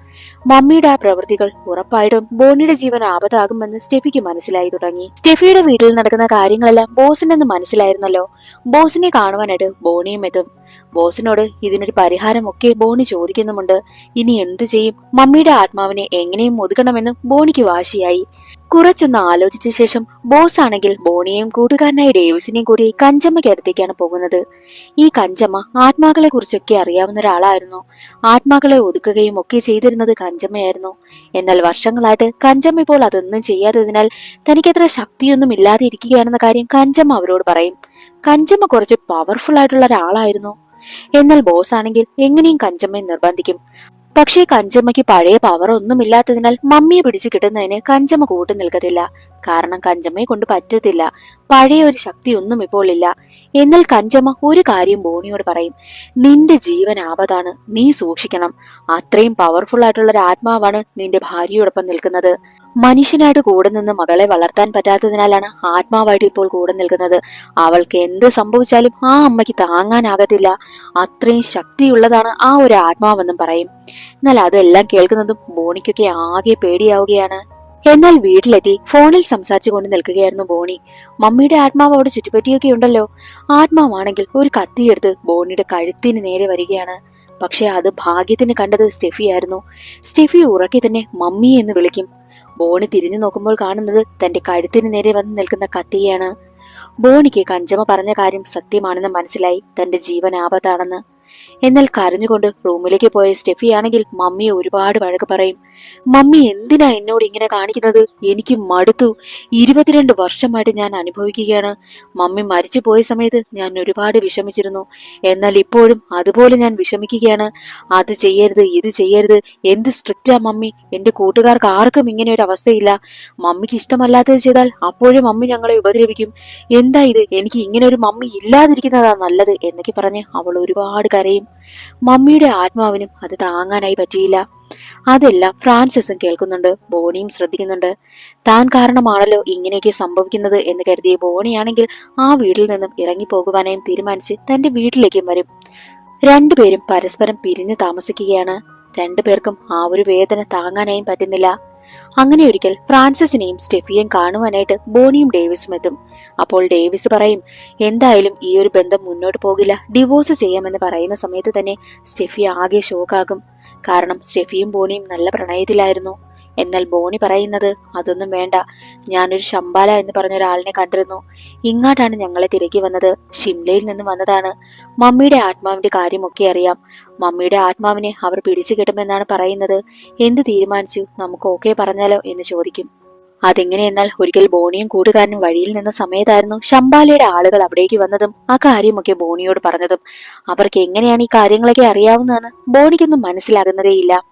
മമ്മിയുടെ ആ പ്രവൃത്തികൾ ഉറപ്പായിട്ടും ബോണിയുടെ ജീവൻ ആപത്താകുമെന്ന് സ്റ്റെഫിക്ക് മനസ്സിലായി തുടങ്ങി. സ്റ്റെഫിയുടെ വീട്ടിൽ നടക്കുന്ന കാര്യങ്ങളെല്ലാം ബോസിനെന്ന് മനസ്സിലായിരുന്നല്ലോ. ബോസിനെ കാണുവാനായിട്ട് ബോണിയും എത്തും. ബോസിനോട് ഇതിനൊരു പരിഹാരമൊക്കെ ബോണി ചോദിക്കുന്നുമുണ്ട്. ഇനി എന്ത് ചെയ്യും? മമ്മിയുടെ ആത്മാവിനെ എങ്ങനെയും ഒതുക്കണമെന്ന് ബോണിക്ക് വാശിയായി. കുറച്ചൊന്ന് ആലോചിച്ച ശേഷം ബോസ് ആണെങ്കിൽ ബോണിയെയും കൂട്ടുകാരനായ ഡേവിസിനെയും കൂടി കഞ്ചമ്മയ്ക്ക് അടുത്തേക്കാണ് പോകുന്നത്. ഈ കഞ്ചമ്മ ആത്മാക്കളെ കുറിച്ചൊക്കെ അറിയാവുന്ന ഒരാളായിരുന്നു. ആത്മാക്കളെ ഒതുക്കുകയും ഒക്കെ ചെയ്തിരുന്നത് കഞ്ചമ്മയായിരുന്നു. എന്നാൽ വർഷങ്ങളായിട്ട് കഞ്ചമ്മ ഇപ്പോൾ അതൊന്നും ചെയ്യാത്തതിനാൽ തനിക്കത്ര ശക്തിയൊന്നും ഇല്ലാതെ ഇരിക്കുകയാണെന്ന കാര്യം കഞ്ചമ്മ അവരോട് പറയും. കഞ്ചമ്മ കുറച്ച് പവർഫുൾ ആയിട്ടുള്ള ഒരാളായിരുന്നു. എന്നാൽ ബോസ് ആണെങ്കിൽ എങ്ങനെയും കഞ്ചമ്മയെ നിർബന്ധിക്കും. പക്ഷേ കഞ്ചമ്മയ്ക്ക് പഴയ പവർ ഒന്നുമില്ലാത്തതിനാൽ മമ്മിയെ പിടിച്ചു കിട്ടുന്നതിന് കഞ്ചമ്മ കൂട്ടു നിൽക്കത്തില്ല. കാരണം കഞ്ചമ്മയെ കൊണ്ട് പറ്റത്തില്ല. പഴയ ഒരു ശക്തിയൊന്നും ഇപ്പോൾ ഇല്ല. എന്നാൽ കഞ്ചമ്മ ഒരു കാര്യം ബോണിയോട് പറയും, നിന്റെ ജീവൻ ആപത്താണ്, നീ സൂക്ഷിക്കണം. അത്രയും പവർഫുൾ ആയിട്ടുള്ള ഒരു ആത്മാവാണ് നിന്റെ ഭാര്യയോടൊപ്പം നിൽക്കുന്നത്. മനുഷ്യനായിട്ട് കൂടെ നിന്ന് മകളെ വളർത്താൻ പറ്റാത്തതിനാലാണ് ആത്മാവായിട്ട് ഇപ്പോൾ കൂടെ നിൽക്കുന്നത്. അവൾക്ക് എന്ത് സംഭവിച്ചാലും ആ അമ്മയ്ക്ക് താങ്ങാനാകത്തില്ല. അത്രയും ശക്തിയുള്ളതാണ് ആ ഒരു ആത്മാവെന്നും പറയും. എന്നാൽ അതെല്ലാം കേൾക്കുന്നതും ബോണിക്കൊക്കെ ആകെ പേടിയാവുകയാണ്. എന്നാൽ വീട്ടിലെത്തി ഫോണിൽ സംസാരിച്ചു കൊണ്ട് നിൽക്കുകയായിരുന്നു ബോണി. മമ്മിയുടെ ആത്മാവ് അവിടെ ചുറ്റിപ്പറ്റിയൊക്കെ ഉണ്ടല്ലോ. ആത്മാവാണെങ്കിൽ ഒരു കത്തിയെടുത്ത് ബോണിയുടെ കഴുത്തിന് നേരെ വരികയാണ്. പക്ഷെ അത് ഭാഗ്യത്തിന് കണ്ടത് സ്റ്റെഫിയായിരുന്നു. സ്റ്റെഫി ഉറക്കെ തന്നെ മമ്മി എന്ന് വിളിക്കും. ബോണി തിരിഞ്ഞു നോക്കുമ്പോൾ കാണുന്നത് തന്റെ കഴുത്തിന് നേരെ വന്ന് നിൽക്കുന്ന കത്തിയാണ്. ബോണിക്ക് കഞ്ചമ്മ പറഞ്ഞ കാര്യം സത്യമാണെന്ന് മനസ്സിലായി, തന്റെ ജീവൻ ആപത്താണെന്ന്. എന്നാൽ കരഞ്ഞുകൊണ്ട് റൂമിലേക്ക് പോയ സ്റ്റെഫി ആണെങ്കിൽ മമ്മിയെ ഒരുപാട് വഴക്ക് പറയും. മമ്മി എന്തിനാ എന്നോട് ഇങ്ങനെ കാണിക്കുന്നത്? എനിക്ക് മടുത്തു. 22 വർഷമായിട്ട് ഞാൻ അനുഭവിക്കുകയാണ്. മമ്മി മരിച്ചു പോയ സമയത്ത് ഞാൻ ഒരുപാട് വിഷമിച്ചിരുന്നു. എന്നാൽ ഇപ്പോഴും അതുപോലെ ഞാൻ വിഷമിക്കുകയാണ്. അത് ചെയ്യരുത്, ഇത് ചെയ്യരുത്. എന്ത് സ്ട്രിക്റ്റാ മമ്മി. എന്റെ കൂട്ടുകാർക്ക് ആർക്കും ഇങ്ങനെ ഒരു അവസ്ഥയില്ല. മമ്മിക്ക് ഇഷ്ടമല്ലാത്തത് ചെയ്താൽ അപ്പോഴും മമ്മി ഞങ്ങളെ ഉപദ്രവിക്കും. എന്താ ഇത്? എനിക്ക് ഇങ്ങനെ ഒരു മമ്മി ഇല്ലാതിരിക്കുന്നതാ നല്ലത് എന്നൊക്കെ പറഞ്ഞ് അവൾ ഒരുപാട് കരയും. കരയും. മമ്മിയുടെ ആത്മാവിനും അത് താങ്ങാനായി പറ്റിയില്ല. അതെല്ലാം ഫ്രാൻസിസും കേൾക്കുന്നുണ്ട്, ബോണിയും ശ്രദ്ധിക്കുന്നുണ്ട്. താൻ കാരണമാണല്ലോ ഇങ്ങനെയൊക്കെ സംഭവിക്കുന്നത് എന്ന് കരുതിയ ബോണിയാണെങ്കിൽ ആ വീട്ടിൽ നിന്നും ഇറങ്ങിപ്പോകുവാനായും തീരുമാനിച്ച് തന്റെ വീട്ടിലേക്കും വരും. രണ്ടുപേരും പരസ്പരം പിരിഞ്ഞു താമസിക്കുകയാണ്. രണ്ടുപേർക്കും ആ ഒരു വേദന താങ്ങാനായും പറ്റുന്നില്ല. അങ്ങനെ ഒരിക്കൽ ഫ്രാൻസിസിനെയും സ്റ്റെഫിയെയും കാണുവാനായിട്ട് ബോണിയും ഡേവിസും എത്തും. അപ്പോൾ ഡേവിസ് പറയും, എന്തായാലും ഈ ഒരു ബന്ധം മുന്നോട്ട് പോകില്ല, ഡിവോഴ്സ് ചെയ്യാമെന്ന് പറയുന്ന സമയത്ത് തന്നെ സ്റ്റെഫി ആകെ ഷോക്കാകും. കാരണം സ്റ്റെഫിയും ബോണിയും നല്ല പ്രണയത്തിലായിരുന്നു. എന്നാൽ ബോണി പറയുന്നത്, അതൊന്നും വേണ്ട, ഞാനൊരു ശമ്പാല എന്ന് പറഞ്ഞ ഒരാളിനെ കണ്ടിരുന്നു. ഇങ്ങോട്ടാണ് ഞങ്ങളെ തിരക്കി വന്നത്, ഷിംലയിൽ നിന്ന് വന്നതാണ്. മമ്മിയുടെ ആത്മാവിന്റെ കാര്യമൊക്കെ അറിയാം. മമ്മിയുടെ ആത്മാവിനെ അവർ പിടിച്ചു കെട്ടുമെന്നാണ് പറയുന്നത്. എന്ത് തീരുമാനിച്ചു, നമുക്ക് ഓക്കെ പറഞ്ഞാലോ എന്ന് ചോദിക്കും. അതെങ്ങനെയെന്നാൽ ഒരിക്കൽ ബോണിയും കൂട്ടുകാരനും വഴിയിൽ നിന്ന സമയത്തായിരുന്നു ശമ്പാലയുടെ ആളുകൾ അവിടേക്ക് വന്നതും ആ കാര്യമൊക്കെ ബോണിയോട് പറഞ്ഞതും. അവർക്ക് എങ്ങനെയാണ് ഈ കാര്യങ്ങളൊക്കെ അറിയാവുന്നതെന്ന് ബോണിക്കൊന്നും മനസ്സിലാകുന്നതേയില്ല.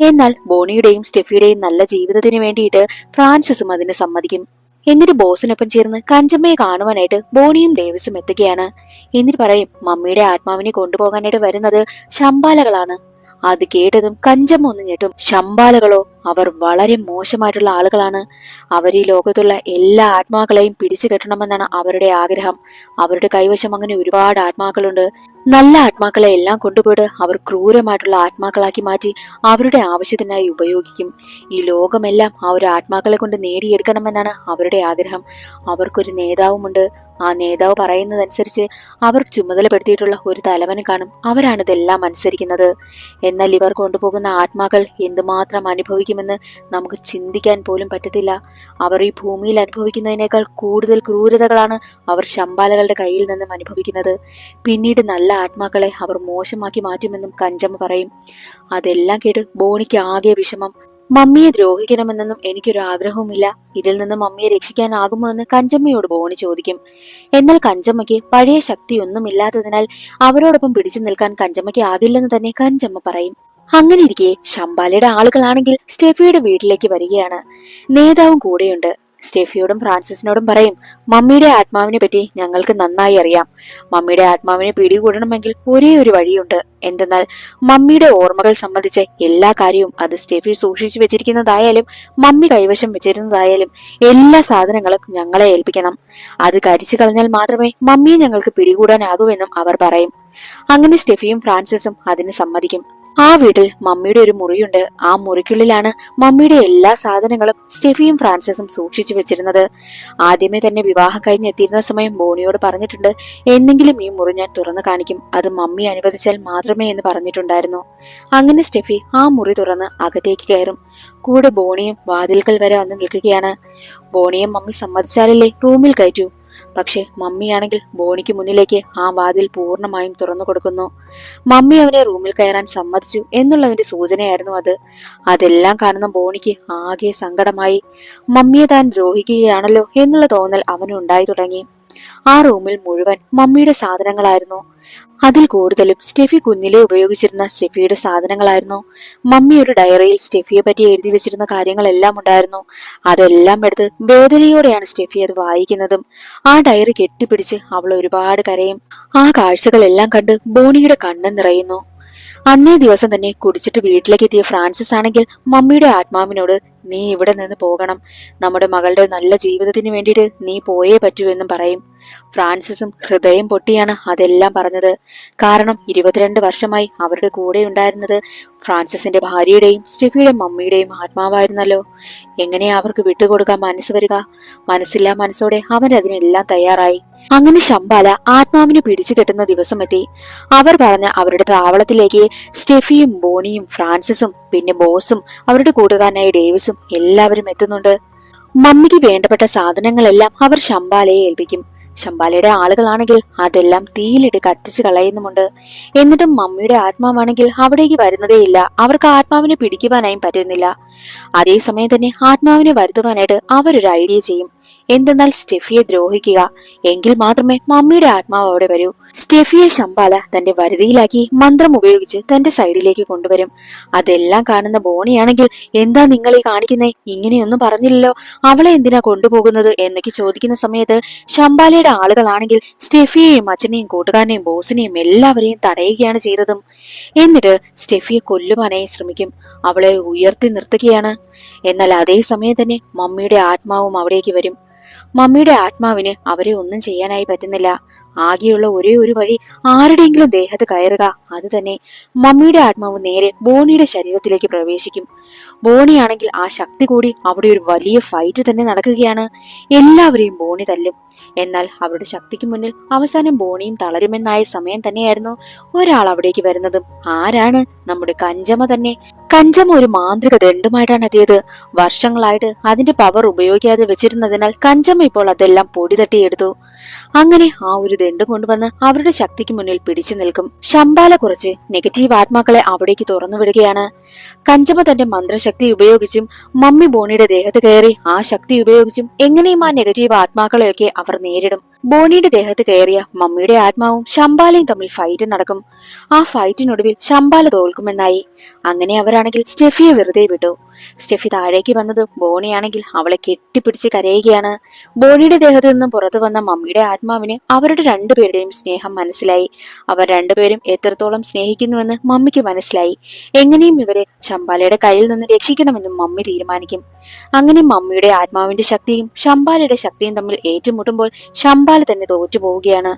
എന്നാൽ ബോണിയുടെയും സ്റ്റെഫിയുടെയും നല്ല ജീവിതത്തിന് വേണ്ടിയിട്ട് ഫ്രാൻസിസും അതിന് സമ്മതിക്കും. എന്നിട്ട് ബോസിനൊപ്പം ചേർന്ന് കഞ്ചമ്മയെ കാണുവാനായിട്ട് ബോണിയും ഡേവിസും എത്തുകയാണ്. എന്നിട്ട് പറയും, മമ്മിയുടെ ആത്മാവിനെ കൊണ്ടുപോകാനായിട്ട് വരുന്നത് ശമ്പാലകളാണ്. അത് കേട്ടതും കഞ്ചമ്മ ഒന്ന് ഞെട്ടും. ശമ്പാലകളോ? അവർ വളരെ മോശമായിട്ടുള്ള ആളുകളാണ്. അവർ ഈ ലോകത്തുള്ള എല്ലാ ആത്മാക്കളെയും പിടിച്ചു കെട്ടണമെന്നാണ് അവരുടെ ആഗ്രഹം. അവരുടെ കൈവശം അങ്ങനെ ഒരുപാട് ആത്മാക്കളുണ്ട്. നല്ല ആത്മാക്കളെ എല്ലാം കൊണ്ടുപോയിട്ട് അവർ ക്രൂരമായിട്ടുള്ള ആത്മാക്കളാക്കി മാറ്റി അവരുടെ ആവശ്യത്തിനായി ഉപയോഗിക്കും. ഈ ലോകമെല്ലാം ആ ഒരു ആത്മാക്കളെ കൊണ്ട് നേടിയെടുക്കണമെന്നാണ് അവരുടെ ആഗ്രഹം. അവർക്കൊരു നേതാവുമുണ്ട്. ആ നേതാവ് പറയുന്നതനുസരിച്ച് അവർ ചുമതലപ്പെടുത്തിയിട്ടുള്ള ഒരു തലവന് കാണും. അവരാണിതെല്ലാം അനുസരിക്കുന്നത്. എന്നാൽ ഇവർ കൊണ്ടുപോകുന്ന ആത്മാക്കൾ എന്തുമാത്രം അനുഭവിക്കുമെന്ന് നമുക്ക് ചിന്തിക്കാൻ പോലും പറ്റത്തില്ല. അവർ ഈ ഭൂമിയിൽ അനുഭവിക്കുന്നതിനേക്കാൾ കൂടുതൽ ക്രൂരതകളാണ് അവർ ശമ്പാലകളുടെ കയ്യിൽ നിന്നും അനുഭവിക്കുന്നത്. പിന്നീട് നല്ല ആത്മാക്കളെ അവർ മോശമാക്കി മാറ്റുമെന്നും കഞ്ചമ്മ പറയും. അതെല്ലാം കേട്ട് ബോണിക്ക് ആകെ വിഷമം. മമ്മിയെ ദ്രോഹിക്കണമെന്നൊന്നും എനിക്കൊരു ആഗ്രഹവുമില്ല. ഇതിൽ നിന്ന് മമ്മിയെ രക്ഷിക്കാനാകുമോ എന്ന് കഞ്ചമ്മയോട് ബോണി ചോദിക്കും. എന്നാൽ കഞ്ചമ്മയ്ക്ക് പഴയ ശക്തിയൊന്നുമില്ലാത്തതിനാൽ അവരോടൊപ്പം പിടിച്ചു നിൽക്കാൻ കഞ്ചമ്മയ്ക്ക് ആകില്ലെന്ന് തന്നെ കഞ്ചമ്മ പറയും. അങ്ങനെ ഇരിക്കെ ശമ്പാലയുടെ ആളുകളാണെങ്കിൽ സ്റ്റെഫിയുടെ വീട്ടിലേക്ക് വരികയാണ്. നേതാവും കൂടെയുണ്ട്. സ്റ്റെഫിയോടും ഫ്രാൻസിസിനോടും പറയും, മമ്മിയുടെ ആത്മാവിനെ പറ്റി ഞങ്ങൾക്ക് നന്നായി അറിയാം. മമ്മിയുടെ ആത്മാവിനെ പിടികൂടണമെങ്കിൽ ഒരേ ഒരു വഴിയുണ്ട്. എന്തെന്നാൽ മമ്മിയുടെ ഓർമ്മകൾ സംബന്ധിച്ച എല്ലാ കാര്യവും അത് സ്റ്റെഫി സൂക്ഷിച്ചു വെച്ചിരിക്കുന്നതായാലും മമ്മി കൈവശം വെച്ചിരുന്നതായാലും എല്ലാ സാധനങ്ങളും ഞങ്ങളെ ഏൽപ്പിക്കണം. അത് കരിച്ചു കളഞ്ഞാൽ മാത്രമേ മമ്മിയെ ഞങ്ങൾക്ക് പിടികൂടാനാകൂവെന്നും അവർ പറയും. അങ്ങനെ സ്റ്റെഫിയും ഫ്രാൻസിസും അതിന് സമ്മതിക്കും. ആ വീട്ടിൽ മമ്മിയുടെ ഒരു മുറിയുണ്ട്. ആ മുറിക്കുള്ളിലാണ് മമ്മിയുടെ എല്ലാ സാധനങ്ങളും സ്റ്റെഫിയും ഫ്രാൻസിസും സൂക്ഷിച്ചു വെച്ചിരുന്നത്. ആദ്യമേ തന്നെ വിവാഹം കഴിഞ്ഞ് എത്തിയിരുന്ന സമയം ബോണിയോട് പറഞ്ഞിട്ടുണ്ട്, എന്നെങ്കിലും ഈ മുറി ഞാൻ തുറന്നു കാണിക്കും, അത് മമ്മി അനുവദിച്ചാൽ മാത്രമേ എന്ന് പറഞ്ഞിട്ടുണ്ടായിരുന്നു. അങ്ങനെ സ്റ്റെഫി ആ മുറി തുറന്ന് അകത്തേക്ക് കയറും. കൂടെ ബോണിയും വാതിൽക്കൽ വരെ വന്ന് നിൽക്കുകയാണ്. ബോണിയും മമ്മി സമ്മതിച്ചാലല്ലേ റൂമിൽ കയറ്റൂ. പക്ഷെ മമ്മിയാണെങ്കിൽ ബോണിക്ക് മുന്നിലേക്ക് ആ വാതിൽ പൂർണ്ണമായും തുറന്നു കൊടുക്കുന്നു. മമ്മി അവനെ റൂമിൽ കയറാൻ സമ്മതിച്ചു എന്നുള്ളതിന്റെ സൂചനയായിരുന്നു അത്. അതെല്ലാം കാണുന്ന ബോണിക്ക് ആകെ സങ്കടമായി. മമ്മിയെ താൻ ദ്രോഹിക്കുകയാണല്ലോ എന്നുള്ള തോന്നൽ അവനുണ്ടായി തുടങ്ങി. ആ റൂമിൽ മുഴുവൻ മമ്മിയുടെ സാധനങ്ങളായിരുന്നു. അതിൽ കൂടുതലും സ്റ്റെഫി കുഞ്ഞിലെ ഉപയോഗിച്ചിരുന്ന സ്റ്റെഫിയുടെ സാധനങ്ങളായിരുന്നു. മമ്മി ഒരു ഡയറിയിൽ സ്റ്റെഫിയെ പറ്റി എഴുതി വെച്ചിരുന്ന കാര്യങ്ങളെല്ലാം ഉണ്ടായിരുന്നു. അതെല്ലാം എടുത്ത് വേദനയോടെയാണ് സ്റ്റെഫി അത് വായിക്കുന്നതും. ആ ഡയറി കെട്ടിപ്പിടിച്ച് അവൾ ഒരുപാട് കരയും. ആ കാഴ്ചകളെല്ലാം കണ്ട് ബോണിയുടെ കണ്ണ് നിറയുന്നു. അന്നേ ദിവസം തന്നെ കുടിച്ചിട്ട് വീട്ടിലേക്ക് എത്തിയ ഫ്രാൻസിസ് ആണെങ്കിൽ മമ്മിയുടെ ആത്മാവിനോട്, നീ ഇവിടെ നിന്ന് പോകണം, നമ്മുടെ മകളുടെ നല്ല ജീവിതത്തിന് വേണ്ടിയിട്ട് നീ പോയേ പറ്റൂ എന്നും പറയും. ഫ്രാൻസിസും ഹൃദയം പൊട്ടിയാണ് അതെല്ലാം പറഞ്ഞത്. കാരണം 22 വർഷമായി അവരുടെ കൂടെ ഉണ്ടായിരുന്നത് ഫ്രാൻസിസിന്റെ ഭാര്യയുടെയും സ്റ്റെഫിയുടെ മമ്മിയുടെയും ആത്മാവായിരുന്നല്ലോ. എങ്ങനെയാ അവർക്ക് വിട്ടുകൊടുക്കാൻ മനസ്സ് വരിക? മനസ്സില്ലാ മനസ്സോടെ അവൻ അതിനെല്ലാം തയ്യാറായി. അങ്ങനെ ശമ്പാല ആത്മാവിനെ പിടിച്ചു കെട്ടുന്ന ദിവസം എത്തി. അവർ പറഞ്ഞ അവരുടെ താവളത്തിലേക്ക് സ്റ്റെഫിയും ബോണിയും ഫ്രാൻസിസും പിന്നെ ബോസും അവരുടെ കൂട്ടുകാരനായ ഡേവിസും എല്ലാവരും എത്തുന്നുണ്ട്. മമ്മിക്ക് വേണ്ടപ്പെട്ട സാധനങ്ങളെല്ലാം അവർ ശമ്പാലയെ ഏൽപ്പിക്കും. ശമ്പാലയുടെ ആളുകളാണെങ്കിൽ അതെല്ലാം തീയിലിട്ട് കത്തിച്ച് കളയുന്നുമുണ്ട്. എന്നിട്ടും മമ്മിയുടെ ആത്മാവാണെങ്കിൽ അവിടേക്ക് വരുന്നതേയില്ല. അവർക്ക് ആത്മാവിനെ പിടിക്കുവാനായും പറ്റുന്നില്ല. അതേസമയം തന്നെ ആത്മാവിനെ വരുത്തുവാനായിട്ട് അവരൊരു ഐഡിയ ചെയ്യും. എന്തെന്നാൽ സ്റ്റെഫിയെ ദ്രോഹിക്കുക. എങ്കിൽ മാത്രമേ മമ്മിയുടെ ആത്മാവ് അവിടെ വരൂ. സ്റ്റെഫിയെ ശമ്പാല തന്റെ വരുതിയിലാക്കി മന്ത്രം ഉപയോഗിച്ച് തന്റെ സൈഡിലേക്ക് കൊണ്ടുവരും. അതെല്ലാം കാണുന്ന ബോണിയാണെങ്കിൽ എന്താ നിങ്ങൾ ഈ കാണിക്കുന്നേ, ഇങ്ങനെയൊന്നും പറഞ്ഞില്ലല്ലോ, അവളെ എന്തിനാ കൊണ്ടുപോകുന്നത് എന്നൊക്കെ ചോദിക്കുന്ന സമയത്ത് ശമ്പാലയുടെ ആളുകളാണെങ്കിൽ സ്റ്റെഫിയെയും അച്ഛനെയും കൂട്ടുകാരനെയും ബോസിനെയും എല്ലാവരെയും തടയുകയാണ് ചെയ്തതും. എന്നിട്ട് സ്റ്റെഫിയെ കൊല്ലുവാനായി ശ്രമിക്കും. അവളെ ഉയർത്തി നിർത്തുകയാണ്. എന്നാൽ അതേ സമയം തന്നെ മമ്മിയുടെ ആത്മാവും അവിടേക്ക് വരും. മമ്മിയുടെ ആത്മാവിന് അവരെ ഒന്നും ചെയ്യാനായി പറ്റുന്നില്ല. ആകെയുള്ള ഒരേ ഒരു വഴി ആരുടെയെങ്കിലും ദേഹത്ത് കയറുക. അത് തന്നെ. മമ്മിയുടെ ആത്മാവ് നേരെ ബോണിയുടെ ശരീരത്തിലേക്ക് പ്രവേശിക്കും. ബോണിയാണെങ്കിൽ ആ ശക്തി കൂടി അവിടെ ഒരു വലിയ ഫൈറ്റ് തന്നെ നടക്കുകയാണ്. എല്ലാവരെയും ബോണി തല്ലും. എന്നാൽ അവരുടെ ശക്തിക്ക് മുന്നിൽ അവസാനം ബോണിയും തളരുമെന്നായ സമയം തന്നെയായിരുന്നു ഒരാൾ അവിടേക്ക് വരുന്നതും. ആരാണ്? നമ്മുടെ കഞ്ചമ തന്നെ. കഞ്ചമ ഒരു മാന്ത്രിക ദണ്ഡുമായിട്ടാണ് എത്തിയത്. വർഷങ്ങളായിട്ട് അതിന്റെ പവർ ഉപയോഗിക്കാതെ വെച്ചിരുന്നതിനാൽ കഞ്ചമ ഇപ്പോൾ അതെല്ലാം പൊടി തട്ടിയെടുത്തു. അങ്ങനെ ആ ഒരു ദണ്ഡും കൊണ്ടുവന്ന് അവരുടെ ശക്തിക്ക് മുന്നിൽ പിടിച്ചു നിൽക്കും. ശമ്പാല കുറച്ച് നെഗറ്റീവ് ആത്മാക്കളെ അവിടേക്ക് തുറന്നു വിടുകയാണ്. കഞ്ചമ തന്റെ മന്ത്രശക്തി ഉപയോഗിച്ചും മമ്മി ബോണിയുടെ ദേഹത്ത് കയറി ആ ശക്തി ഉപയോഗിച്ചും എങ്ങനെയും ആ നെഗറ്റീവ് ആത്മാക്കളെയൊക്കെ അവർ നേരിടും. ബോണിയുടെ ദേഹത്ത് കയറിയ മമ്മിയുടെ ആത്മാവും ശമ്പാലയും തമ്മിൽ ഫൈറ്റ് നടക്കും. ആ ഫൈറ്റിനൊടുവിൽ ശമ്പാല തോൽക്കുമെന്നായി. അങ്ങനെ അവരാണെങ്കിൽ സ്റ്റെഫിയെ വെറുതെ വിട്ടു. സ്റ്റെഫി താഴേക്ക് വന്നത് ബോണിയാണെങ്കിൽ അവളെ കെട്ടിപ്പിടിച്ച് കരയുകയാണ്. ബോണിയുടെ ദേഹത്ത് നിന്നും പുറത്തു വന്ന മമ്മിയുടെ ആത്മാവിന് അവരുടെ രണ്ടുപേരുടെയും സ്നേഹം മനസ്സിലായി. അവർ രണ്ടുപേരും എത്രത്തോളം സ്നേഹിക്കുന്നുവെന്ന് മമ്മിക്ക് മനസ്സിലായി. എങ്ങനെയും ഇവരെ ശമ്പാലയുടെ കയ്യിൽ നിന്ന് രക്ഷിക്കണമെന്നും മമ്മി തീരുമാനിക്കും. അങ്ങനെ മമ്മിയുടെ ആത്മാവിന്റെ ശക്തിയും ശമ്പാലയുടെ ശക്തിയും തമ്മിൽ ഏറ്റുമുട്ടുമ്പോൾ ശമ്പാല തന്നെ തോറ്റു പോവുകയാണ്.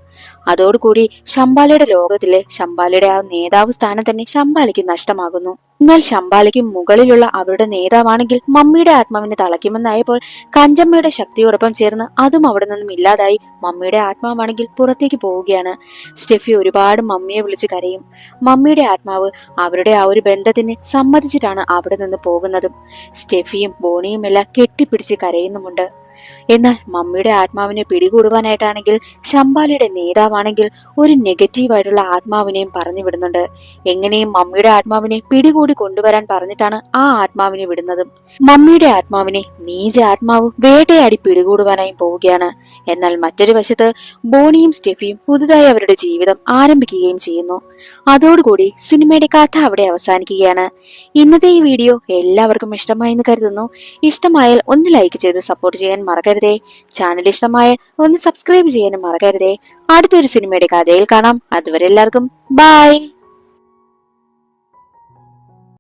അതോടുകൂടി ശമ്പാലയുടെ ലോകത്തിലെ ശമ്പാലയുടെ ആ നേതാവ് സ്ഥാനം തന്നെ ശമ്പാലയ്ക്ക് നഷ്ടമാകുന്നു. എന്നാൽ ശമ്പാലയ്ക്ക് മുകളിലുള്ള അവരുടെ നേതാവാണെങ്കിൽ മമ്മിയുടെ ആത്മാവിനെ തളയ്ക്കുമെന്നായപ്പോൾ കഞ്ചമ്മയുടെ ശക്തിയോടൊപ്പം ചേർന്ന് അതും അവിടെ നിന്നും ഇല്ലാതായി. മമ്മിയുടെ ആത്മാവാണെങ്കിൽ പുറത്തേക്ക് പോവുകയാണ്. സ്റ്റെഫി ഒരുപാട് മമ്മിയെ വിളിച്ച് കരയും. മമ്മിയുടെ ആത്മാവ് അവരുടെ ആ ഒരു ബന്ധത്തിന് സമ്മതിച്ചിട്ടാണ് അവിടെ നിന്ന് പോകുന്നതും. സ്റ്റെഫിയും ബോണിയും എല്ലാം കെട്ടിപ്പിടിച്ച് കരയുന്നുമുണ്ട്. എന്നാൽ മമ്മിയുടെ ആത്മാവിനെ പിടികൂടുവാനായിട്ടാണെങ്കിൽ ശമ്പാലയുടെ നേതാവാണെങ്കിൽ ഒരു നെഗറ്റീവായിട്ടുള്ള ആത്മാവിനെയും പറഞ്ഞു വിടുന്നുണ്ട്. എങ്ങനെയും മമ്മിയുടെ ആത്മാവിനെ പിടികൂടി കൊണ്ടുവരാൻ പറഞ്ഞിട്ടാണ് ആ ആത്മാവിനെ വിടുന്നതും. മമ്മിയുടെ ആത്മാവിനെ നീച ആത്മാവ് വേട്ടയാടി പിടികൂടുവാനായി പോവുകയാണ്. എന്നാൽ മറ്റൊരു വശത്ത് ബോണിയും സ്റ്റെഫിയും പുതുതായി അവരുടെ ജീവിതം ആരംഭിക്കുകയും ചെയ്യുന്നു. അതോടുകൂടി സിനിമയുടെ കഥ അവിടെ അവസാനിക്കുകയാണ്. ഇന്നത്തെ ഈ വീഡിയോ എല്ലാവർക്കും ഇഷ്ടമായി എന്ന് കരുതുന്നു. ഇഷ്ടമായാൽ ഒന്ന് ലൈക്ക് ചെയ്ത് സപ്പോർട്ട് ചെയ്യാൻ മറക്കരുതേ. ചാനൽ ഇഷ്ടമായ ഒന്ന് സബ്സ്ക്രൈബ് ചെയ്യാനും മറക്കരുതേ. അടുത്തൊരു സിനിമയുടെ കഥയിൽ കാണാം. അതുവരെ എല്ലാവർക്കും ബൈ.